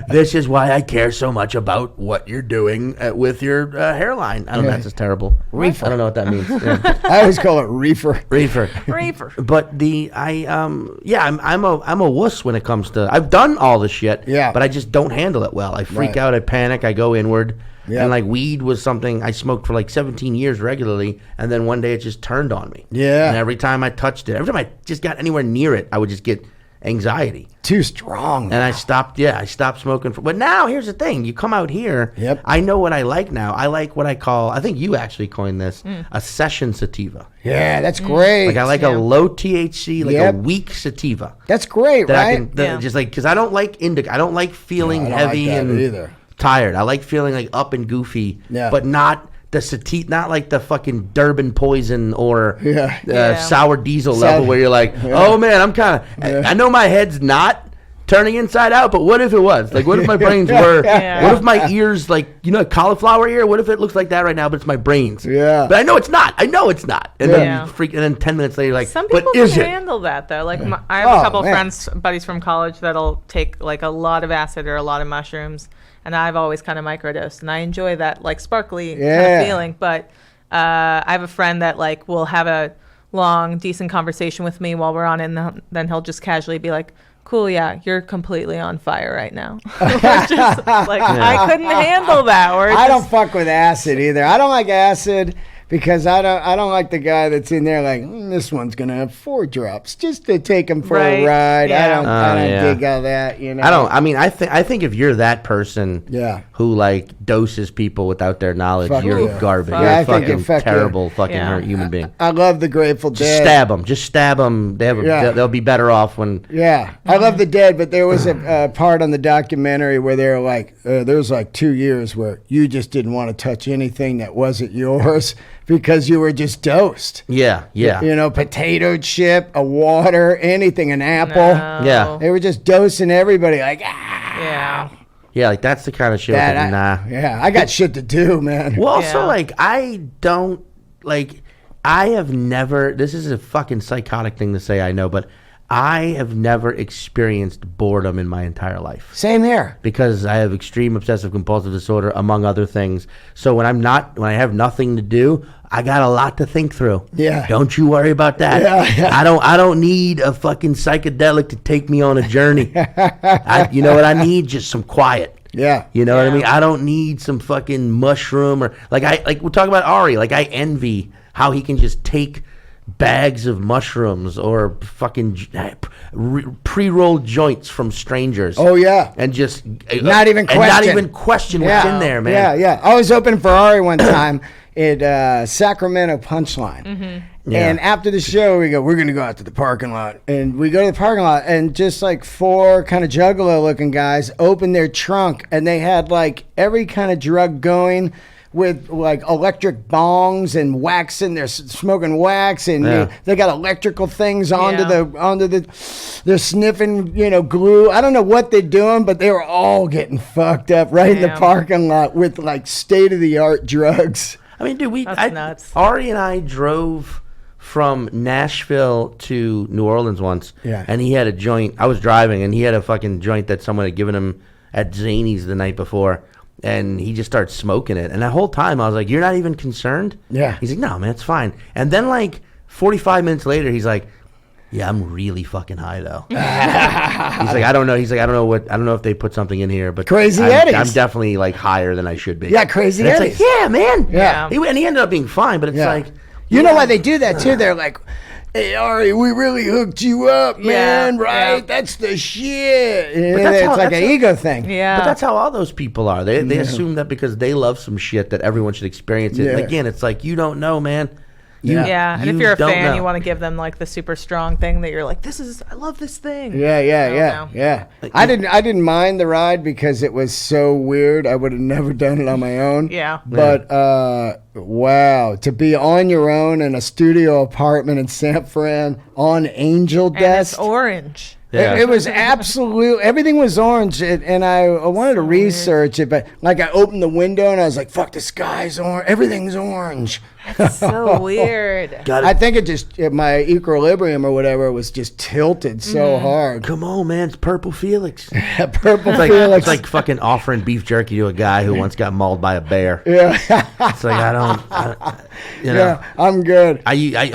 [SPEAKER 5] this is why I care so much about what you're doing with your hairline. I don't know. That's just terrible.
[SPEAKER 3] Reefer.
[SPEAKER 5] I don't know what that means. Yeah.
[SPEAKER 3] I always call it reefer.
[SPEAKER 5] Reefer.
[SPEAKER 4] Reefer.
[SPEAKER 5] But I'm a wuss when it comes to. I've done all the shit.
[SPEAKER 3] Yeah.
[SPEAKER 5] But I just don't handle it well. I freak
[SPEAKER 3] Right.
[SPEAKER 5] out. I panic. I go inward.
[SPEAKER 3] Yeah.
[SPEAKER 5] And like weed was something I smoked for like 17 years regularly, and then one day it just turned on me.
[SPEAKER 3] Yeah.
[SPEAKER 5] And every time I touched it, every time I just got anywhere near it, I would just get anxiety.
[SPEAKER 3] Too strong.
[SPEAKER 5] And I stopped smoking. But now here's the thing: you come out here.
[SPEAKER 3] Yep.
[SPEAKER 5] I know what I like now. I like what I call. I think you actually coined this a session sativa.
[SPEAKER 3] Yeah, that's great.
[SPEAKER 5] Like I like a low THC, like
[SPEAKER 3] Yep.
[SPEAKER 5] a weak sativa.
[SPEAKER 3] That's great,
[SPEAKER 5] That I
[SPEAKER 3] right?
[SPEAKER 5] can just like because I don't like indica. I don't like feeling
[SPEAKER 3] I don't like
[SPEAKER 5] heavy
[SPEAKER 3] that
[SPEAKER 5] and
[SPEAKER 3] either.
[SPEAKER 5] tired. I like feeling like up and goofy.
[SPEAKER 3] Yeah.
[SPEAKER 5] But not the sativa, not like the fucking Durban poison or
[SPEAKER 3] Yeah.
[SPEAKER 5] sour diesel level where you're like, oh man, I'm kind of. I know my head's not turning inside out, but what if it was? Like, what if my brains were?
[SPEAKER 4] Yeah.
[SPEAKER 5] What if my ears, like, you know, cauliflower ear? What if it looks like that right now, but it's my brains?
[SPEAKER 3] Yeah.
[SPEAKER 5] But I know it's not. And
[SPEAKER 3] Yeah.
[SPEAKER 5] then and then 10 minutes later, you're like,
[SPEAKER 4] Some
[SPEAKER 5] but
[SPEAKER 4] people
[SPEAKER 5] is
[SPEAKER 4] can
[SPEAKER 5] it?
[SPEAKER 4] handle that though. Like I have
[SPEAKER 3] Oh,
[SPEAKER 4] a couple
[SPEAKER 3] man.
[SPEAKER 4] buddies from college that'll take like a lot of acid or a lot of mushrooms, and I've always kind of microdosed, and I enjoy that like sparkly kind
[SPEAKER 3] Yeah.
[SPEAKER 4] of feeling. But I have a friend that like will have a long, decent conversation with me while we're on, and then he'll just casually be like, "Cool, yeah, you're completely on fire right now." We're just, like I couldn't handle that.
[SPEAKER 3] I don't fuck with acid either. I don't like acid because I don't like the guy that's in there like this one's gonna have 4 drops just to take him for a
[SPEAKER 4] Right.
[SPEAKER 3] ride.
[SPEAKER 4] Yeah.
[SPEAKER 3] I don't
[SPEAKER 5] yeah.
[SPEAKER 3] dig all that. You know.
[SPEAKER 5] I think if you're that person
[SPEAKER 3] Yeah.
[SPEAKER 5] who like doses people without their knowledge,
[SPEAKER 3] Fuck
[SPEAKER 5] you're
[SPEAKER 3] you.
[SPEAKER 5] garbage.
[SPEAKER 4] Yeah,
[SPEAKER 5] You're
[SPEAKER 3] I
[SPEAKER 5] a
[SPEAKER 3] think
[SPEAKER 5] fucking
[SPEAKER 3] it fuck you.
[SPEAKER 5] terrible fucking
[SPEAKER 4] Yeah.
[SPEAKER 5] human being.
[SPEAKER 3] I love the Grateful
[SPEAKER 5] Just
[SPEAKER 3] Dead.
[SPEAKER 5] stab them. They have
[SPEAKER 3] Yeah.
[SPEAKER 5] they'll be better off when.
[SPEAKER 3] Yeah, I love the Dead, but there was a part on the documentary where they were like, there was like 2 years where you just didn't want to touch anything that wasn't yours because you were just dosed.
[SPEAKER 5] Yeah.
[SPEAKER 3] You know, potato chip, a water, anything, an apple.
[SPEAKER 4] No.
[SPEAKER 5] Yeah.
[SPEAKER 3] They were just dosing everybody like, ah.
[SPEAKER 4] Yeah.
[SPEAKER 5] Yeah, like that's the kind of shit.
[SPEAKER 3] That
[SPEAKER 5] That, nah.
[SPEAKER 3] Yeah, I got shit to do, man.
[SPEAKER 5] Well, also
[SPEAKER 4] Yeah.
[SPEAKER 5] like I don't like. I have never. This is a fucking psychotic thing to say, I know, but I have never experienced boredom in my entire life.
[SPEAKER 3] Same here.
[SPEAKER 5] Because I have extreme obsessive compulsive disorder, among other things. So when I have nothing to do, I got a lot to think through.
[SPEAKER 3] Yeah.
[SPEAKER 5] Don't you worry about that.
[SPEAKER 3] Yeah.
[SPEAKER 5] I don't need a fucking psychedelic to take me on a journey. You know what I need? Just some quiet.
[SPEAKER 3] Yeah.
[SPEAKER 5] You know what I
[SPEAKER 4] Yeah.
[SPEAKER 5] mean? I don't need some fucking mushroom or like we'll talk about Ari. Like I envy how he can just take bags of mushrooms or fucking pre-rolled joints from strangers.
[SPEAKER 3] Oh, yeah.
[SPEAKER 5] And just
[SPEAKER 3] Not even
[SPEAKER 5] and not
[SPEAKER 3] question.
[SPEAKER 5] even question what's in there, man.
[SPEAKER 3] Yeah, yeah. I was opening for Ari one time at Sacramento Punchline.
[SPEAKER 5] Yeah.
[SPEAKER 3] And after the show, we're going to go out to the parking lot. And we go to the parking lot, and just like 4 kind of juggalo-looking guys opened their trunk, and they had like every kind of drug going with like electric bongs and wax, and they're smoking wax, and
[SPEAKER 5] Yeah.
[SPEAKER 3] they got electrical things onto
[SPEAKER 4] Yeah.
[SPEAKER 3] they're sniffing, glue. I don't know what they're doing, but they were all getting fucked up right in the
[SPEAKER 4] Damn.
[SPEAKER 3] parking lot with like state-of-the-art drugs.
[SPEAKER 5] I mean, dude,
[SPEAKER 4] That's nuts.
[SPEAKER 5] Ari and I drove from Nashville to New Orleans once.
[SPEAKER 3] Yeah.
[SPEAKER 5] And he had a joint. I was driving, and he had a fucking joint that someone had given him at Zany's the night before. And he just started smoking it. And that whole time, I was like, "You're not even concerned?"
[SPEAKER 3] Yeah.
[SPEAKER 5] He's like, "No, man, it's fine." And then, like 45 minutes later, he's like, "Yeah, I'm really fucking high though." He's like, "I don't know." He's like, I don't know if they put something in here, but
[SPEAKER 3] Crazy
[SPEAKER 5] I'm
[SPEAKER 3] Eddies.
[SPEAKER 5] definitely like higher than I should be."
[SPEAKER 3] Yeah, Crazy
[SPEAKER 5] And it's
[SPEAKER 3] Eddies.
[SPEAKER 5] like, yeah, man.
[SPEAKER 3] Yeah.
[SPEAKER 5] And he ended up being fine, but it's
[SPEAKER 3] Yeah.
[SPEAKER 5] like,
[SPEAKER 3] You know why they do that too? They're like, "Hey Ari, we really hooked you up, man,
[SPEAKER 4] Yeah,
[SPEAKER 3] right?
[SPEAKER 4] yeah.
[SPEAKER 3] That's the shit." And
[SPEAKER 5] that's
[SPEAKER 3] it's
[SPEAKER 5] how-
[SPEAKER 3] like
[SPEAKER 5] that's
[SPEAKER 3] an
[SPEAKER 5] how-
[SPEAKER 3] ego thing.
[SPEAKER 4] Yeah.
[SPEAKER 5] But that's how all those people are. They assume that because they love some shit that everyone should experience it. And
[SPEAKER 3] Yeah.
[SPEAKER 5] again, it's like you don't know, man.
[SPEAKER 4] Yeah, and if
[SPEAKER 5] you
[SPEAKER 4] you're a
[SPEAKER 5] don't
[SPEAKER 4] fan,
[SPEAKER 5] know.
[SPEAKER 4] you want to give them like the super strong thing that you're like, I love this thing.
[SPEAKER 3] Yeah. I didn't mind the ride because it was so weird. I would have never done it on my own.
[SPEAKER 4] Yeah.
[SPEAKER 3] But wow, to be on your own in a studio apartment in San Fran on Angel
[SPEAKER 4] And it's
[SPEAKER 3] Dust.
[SPEAKER 4] orange.
[SPEAKER 5] Yeah.
[SPEAKER 3] It was absolute. Everything was orange, and I wanted to research it, but like I opened the window and I was like, "Fuck, the sky's orange. Everything's orange."
[SPEAKER 4] That's so weird.
[SPEAKER 3] I think my equilibrium or whatever was just tilted so hard.
[SPEAKER 5] Come on, man. It's Purple Felix.
[SPEAKER 3] Purple
[SPEAKER 5] It's
[SPEAKER 3] Felix.
[SPEAKER 5] like fucking offering beef jerky to a guy who once got mauled by a bear.
[SPEAKER 3] Yeah.
[SPEAKER 5] It's like, I don't you know.
[SPEAKER 3] Yeah, I'm good.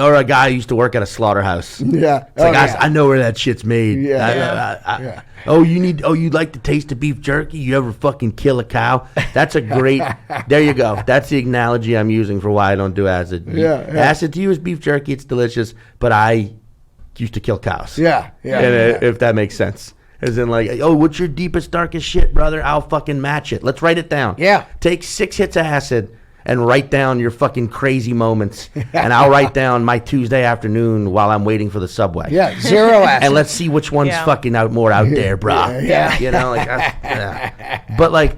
[SPEAKER 5] Or a guy who used to work at a slaughterhouse.
[SPEAKER 3] Yeah.
[SPEAKER 5] It's like, I know where that shit's made.
[SPEAKER 3] Yeah.
[SPEAKER 5] You like the taste of beef jerky? You ever fucking kill a cow? That's a great, there you go. That's the analogy I'm using for why I don't do acid.
[SPEAKER 3] Yeah.
[SPEAKER 5] Acid to you is beef jerky. It's delicious, but I used to kill cows.
[SPEAKER 3] Yeah.
[SPEAKER 5] If that makes sense. As in like, what's your deepest, darkest shit, brother? I'll fucking match it. Let's write it down.
[SPEAKER 3] Yeah.
[SPEAKER 5] Take 6 hits of acid and write down your fucking crazy moments. And I'll write down my Tuesday afternoon while I'm waiting for the subway.
[SPEAKER 3] Yeah, 0 acid.
[SPEAKER 5] And let's see which one's fucking more out there, brah.
[SPEAKER 3] Yeah.
[SPEAKER 5] You know, like, but like,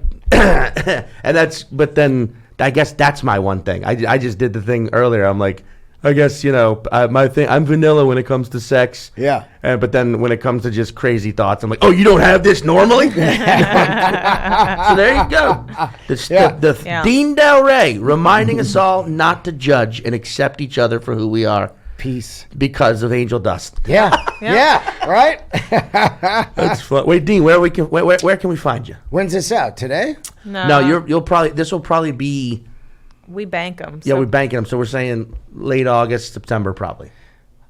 [SPEAKER 5] but then I guess that's my one thing. I just did the thing earlier. I'm like, I guess, my thing, I'm vanilla when it comes to sex.
[SPEAKER 3] Yeah.
[SPEAKER 5] But then when it comes to just crazy thoughts, I'm like, you don't have this normally? So there you go. Dean Delray reminding us all not to judge and accept each other for who we are.
[SPEAKER 3] Peace.
[SPEAKER 5] Because of angel dust.
[SPEAKER 3] Yeah. Right?
[SPEAKER 5] That's fun. Wait, Dean, where can we find you?
[SPEAKER 3] When's this out? Today?
[SPEAKER 5] No, this will probably be.
[SPEAKER 4] We bank them.
[SPEAKER 5] Yeah, we're banking them. So we're saying late August, September, probably.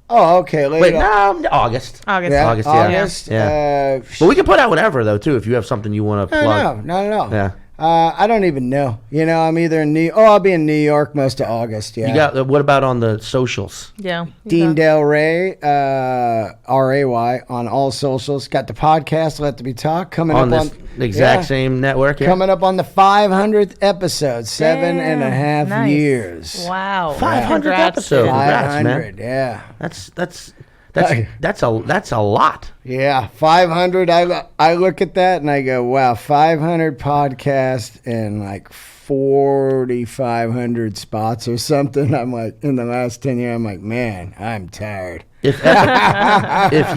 [SPEAKER 3] Oh, okay.
[SPEAKER 5] Wait, no, August.
[SPEAKER 4] August.
[SPEAKER 5] Yeah. But we can put out whatever though too. If you have something you want to plug.
[SPEAKER 3] No.
[SPEAKER 5] Yeah.
[SPEAKER 3] I don't even know. I'm either in I'll be in New York most of August. Yeah.
[SPEAKER 5] You got what about on the socials?
[SPEAKER 4] Yeah.
[SPEAKER 3] Dean Delray, RAY on all socials. Got the podcast Let There Be Talk coming
[SPEAKER 5] On
[SPEAKER 3] up
[SPEAKER 5] this exact same network. Yeah.
[SPEAKER 3] Coming up on the 500th episode. 7.5 years.
[SPEAKER 4] Wow.
[SPEAKER 5] 500 episodes. Congrats,
[SPEAKER 3] 500.
[SPEAKER 5] man.
[SPEAKER 3] Yeah.
[SPEAKER 5] That's a lot.
[SPEAKER 3] Yeah, 500. I look at that and I go, wow, 500 podcasts and like 4,500 spots or something. I'm like, in the last 10 years, I'm like, man, I'm tired.
[SPEAKER 5] If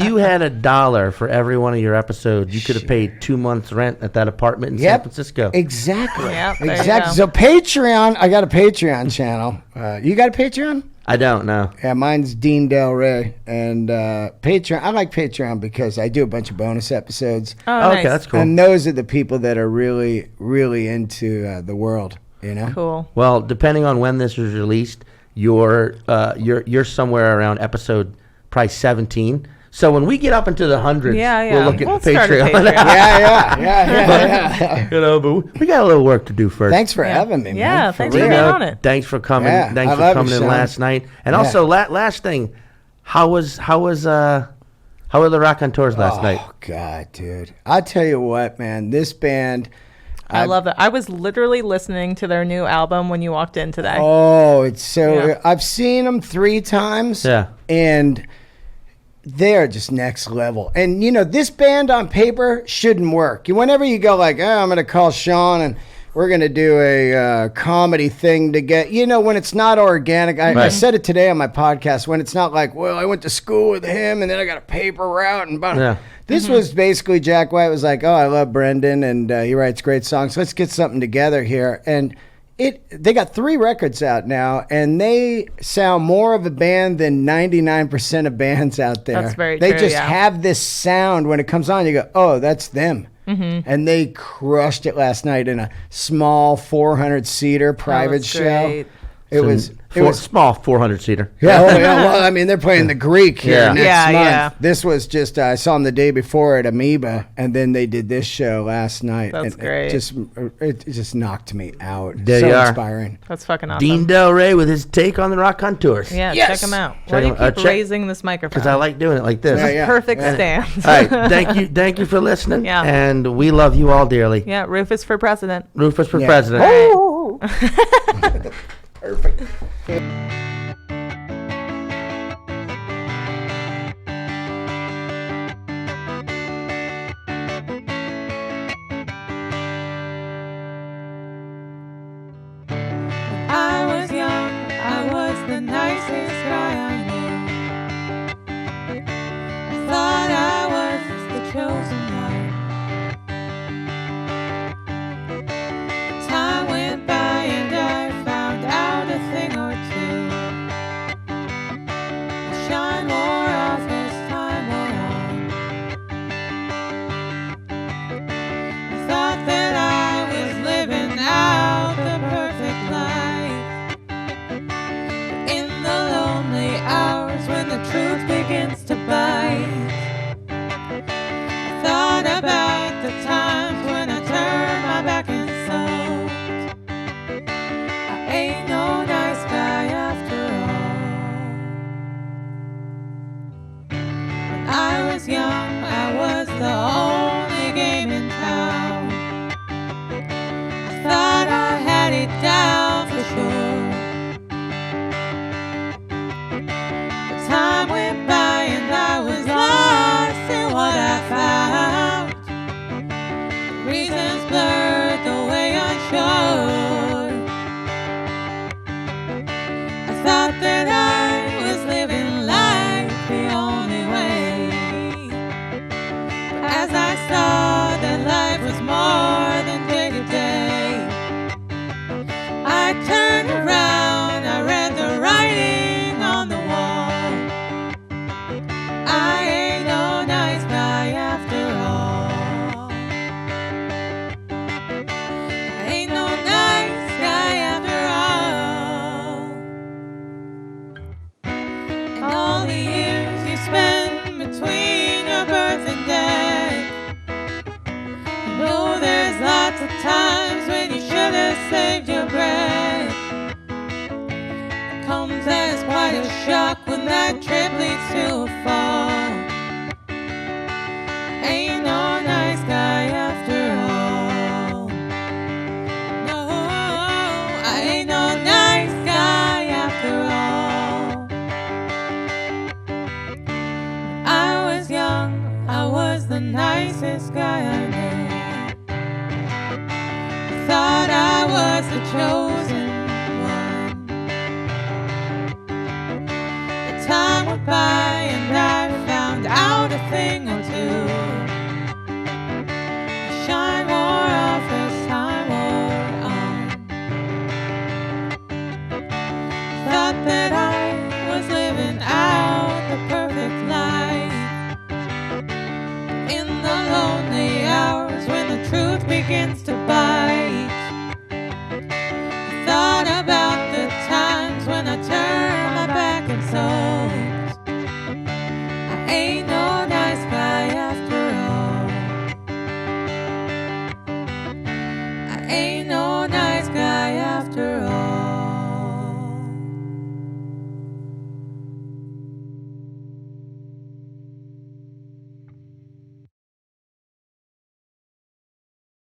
[SPEAKER 5] you had $1 for every one of your episodes, you could have paid 2 months rent at that apartment in San Francisco.
[SPEAKER 3] Exactly.
[SPEAKER 4] Yep,
[SPEAKER 3] exactly. So Patreon, I got a Patreon channel. You got a Patreon?
[SPEAKER 5] I don't know.
[SPEAKER 3] Yeah, mine's Dean Delray. And Patreon, I like Patreon because I do a bunch of bonus episodes.
[SPEAKER 4] Oh,
[SPEAKER 5] okay,
[SPEAKER 4] nice.
[SPEAKER 5] that's cool.
[SPEAKER 3] And those are the people that are really, really into the world,
[SPEAKER 4] Cool.
[SPEAKER 5] Well, depending on when this is released, you're somewhere around episode probably 17. So when we get up into the hundreds, we'll look at
[SPEAKER 4] We'll start a
[SPEAKER 5] Patreon.
[SPEAKER 4] Patreon.
[SPEAKER 3] Yeah.
[SPEAKER 5] But we got a little work to do first.
[SPEAKER 3] Thanks for having me, man.
[SPEAKER 4] Yeah,
[SPEAKER 3] For
[SPEAKER 4] thanks for
[SPEAKER 3] real.
[SPEAKER 4] being on it.
[SPEAKER 5] Thanks for coming.
[SPEAKER 3] Yeah,
[SPEAKER 5] Thanks
[SPEAKER 3] I
[SPEAKER 5] for
[SPEAKER 3] love
[SPEAKER 5] coming
[SPEAKER 3] you,
[SPEAKER 5] in
[SPEAKER 3] Sean.
[SPEAKER 5] last night. And also, last thing, how were the Raconteurs last night?
[SPEAKER 3] Oh, God, dude. I tell you what, man, this band.
[SPEAKER 4] I love it. I was literally listening to their new album when you walked in today.
[SPEAKER 3] Oh, it's so.
[SPEAKER 4] Yeah.
[SPEAKER 3] I've seen them 3 times.
[SPEAKER 5] Yeah.
[SPEAKER 3] And they're just next level. And, this band on paper shouldn't work. Whenever you go like, I'm going to call Sean and we're going to do a comedy thing to get, when it's not organic. I said it today on my podcast, when it's not like, well, I went to school with him and then I got a paper route. And this was basically Jack White was like, I love Brendan and he writes great songs. Let's get something together here. And they got 3 records out now, and they sound more of a band than 99% of bands out there.
[SPEAKER 4] That's very
[SPEAKER 3] They
[SPEAKER 4] true,
[SPEAKER 3] just
[SPEAKER 4] yeah.
[SPEAKER 3] have this sound when it comes on. You go, oh, that's them.
[SPEAKER 4] Mm-hmm.
[SPEAKER 3] And they crushed it last night in a small 400-seater private show.
[SPEAKER 4] Great.
[SPEAKER 3] It was
[SPEAKER 5] small 400-seater.
[SPEAKER 3] Yeah, well, I mean, they're playing the Greek here next month.
[SPEAKER 4] Yeah.
[SPEAKER 3] This was just, I saw them the day before at Amoeba, and then they did this show last night.
[SPEAKER 4] That's
[SPEAKER 3] and
[SPEAKER 4] great.
[SPEAKER 3] It just knocked me out.
[SPEAKER 5] There
[SPEAKER 3] so
[SPEAKER 5] you are.
[SPEAKER 3] inspiring.
[SPEAKER 4] That's fucking awesome.
[SPEAKER 5] Dean Delray with his take on the Raconteurs.
[SPEAKER 4] Yeah,
[SPEAKER 3] Yes.
[SPEAKER 4] check them out.
[SPEAKER 5] Check
[SPEAKER 4] Why do you
[SPEAKER 5] 'em-
[SPEAKER 4] keep
[SPEAKER 5] check-
[SPEAKER 4] raising this microphone?
[SPEAKER 5] Because I like doing it like this.
[SPEAKER 3] Yeah.
[SPEAKER 4] Perfect stance.
[SPEAKER 5] All right, thank you for listening.
[SPEAKER 4] Yeah.
[SPEAKER 5] And we love you all dearly.
[SPEAKER 4] Yeah, Rufus for president.
[SPEAKER 5] Rufus for
[SPEAKER 3] Yeah.
[SPEAKER 5] president.
[SPEAKER 4] All right.
[SPEAKER 3] Perfect.
[SPEAKER 1] I was young, I was the nicest guy I knew. I thought I was the chosen one. Time went by and I found out a thing or two. shine wore off as time wore on. I thought that I was living out the perfect life. In the lonely hours when the truth begins to bite, I thought about the times when I turned my back and soaked. I ain't no nice guy after all. When I was young, I was the only game in town. I thought I had it down for sure. But time went by and I was lost in what I found. The reasons blurred the way I showed. I thought that I was living life the only way. But as I saw that life was more than day to day, I turned around, I read the writing on the wall. I ain't no nice guy after all. I ain't no nice guy after all. And all the years you spend between your birth and death, you know there's lots of times when you should have saved your breath. It comes as quite a shock when that trip leads to a fall. Ain't no nice guy after all. No, I ain't no nice guy after all. When I was young, I was the nicest guy I knew. I thought I was the chosen one. The time went by and I found out a thing or two.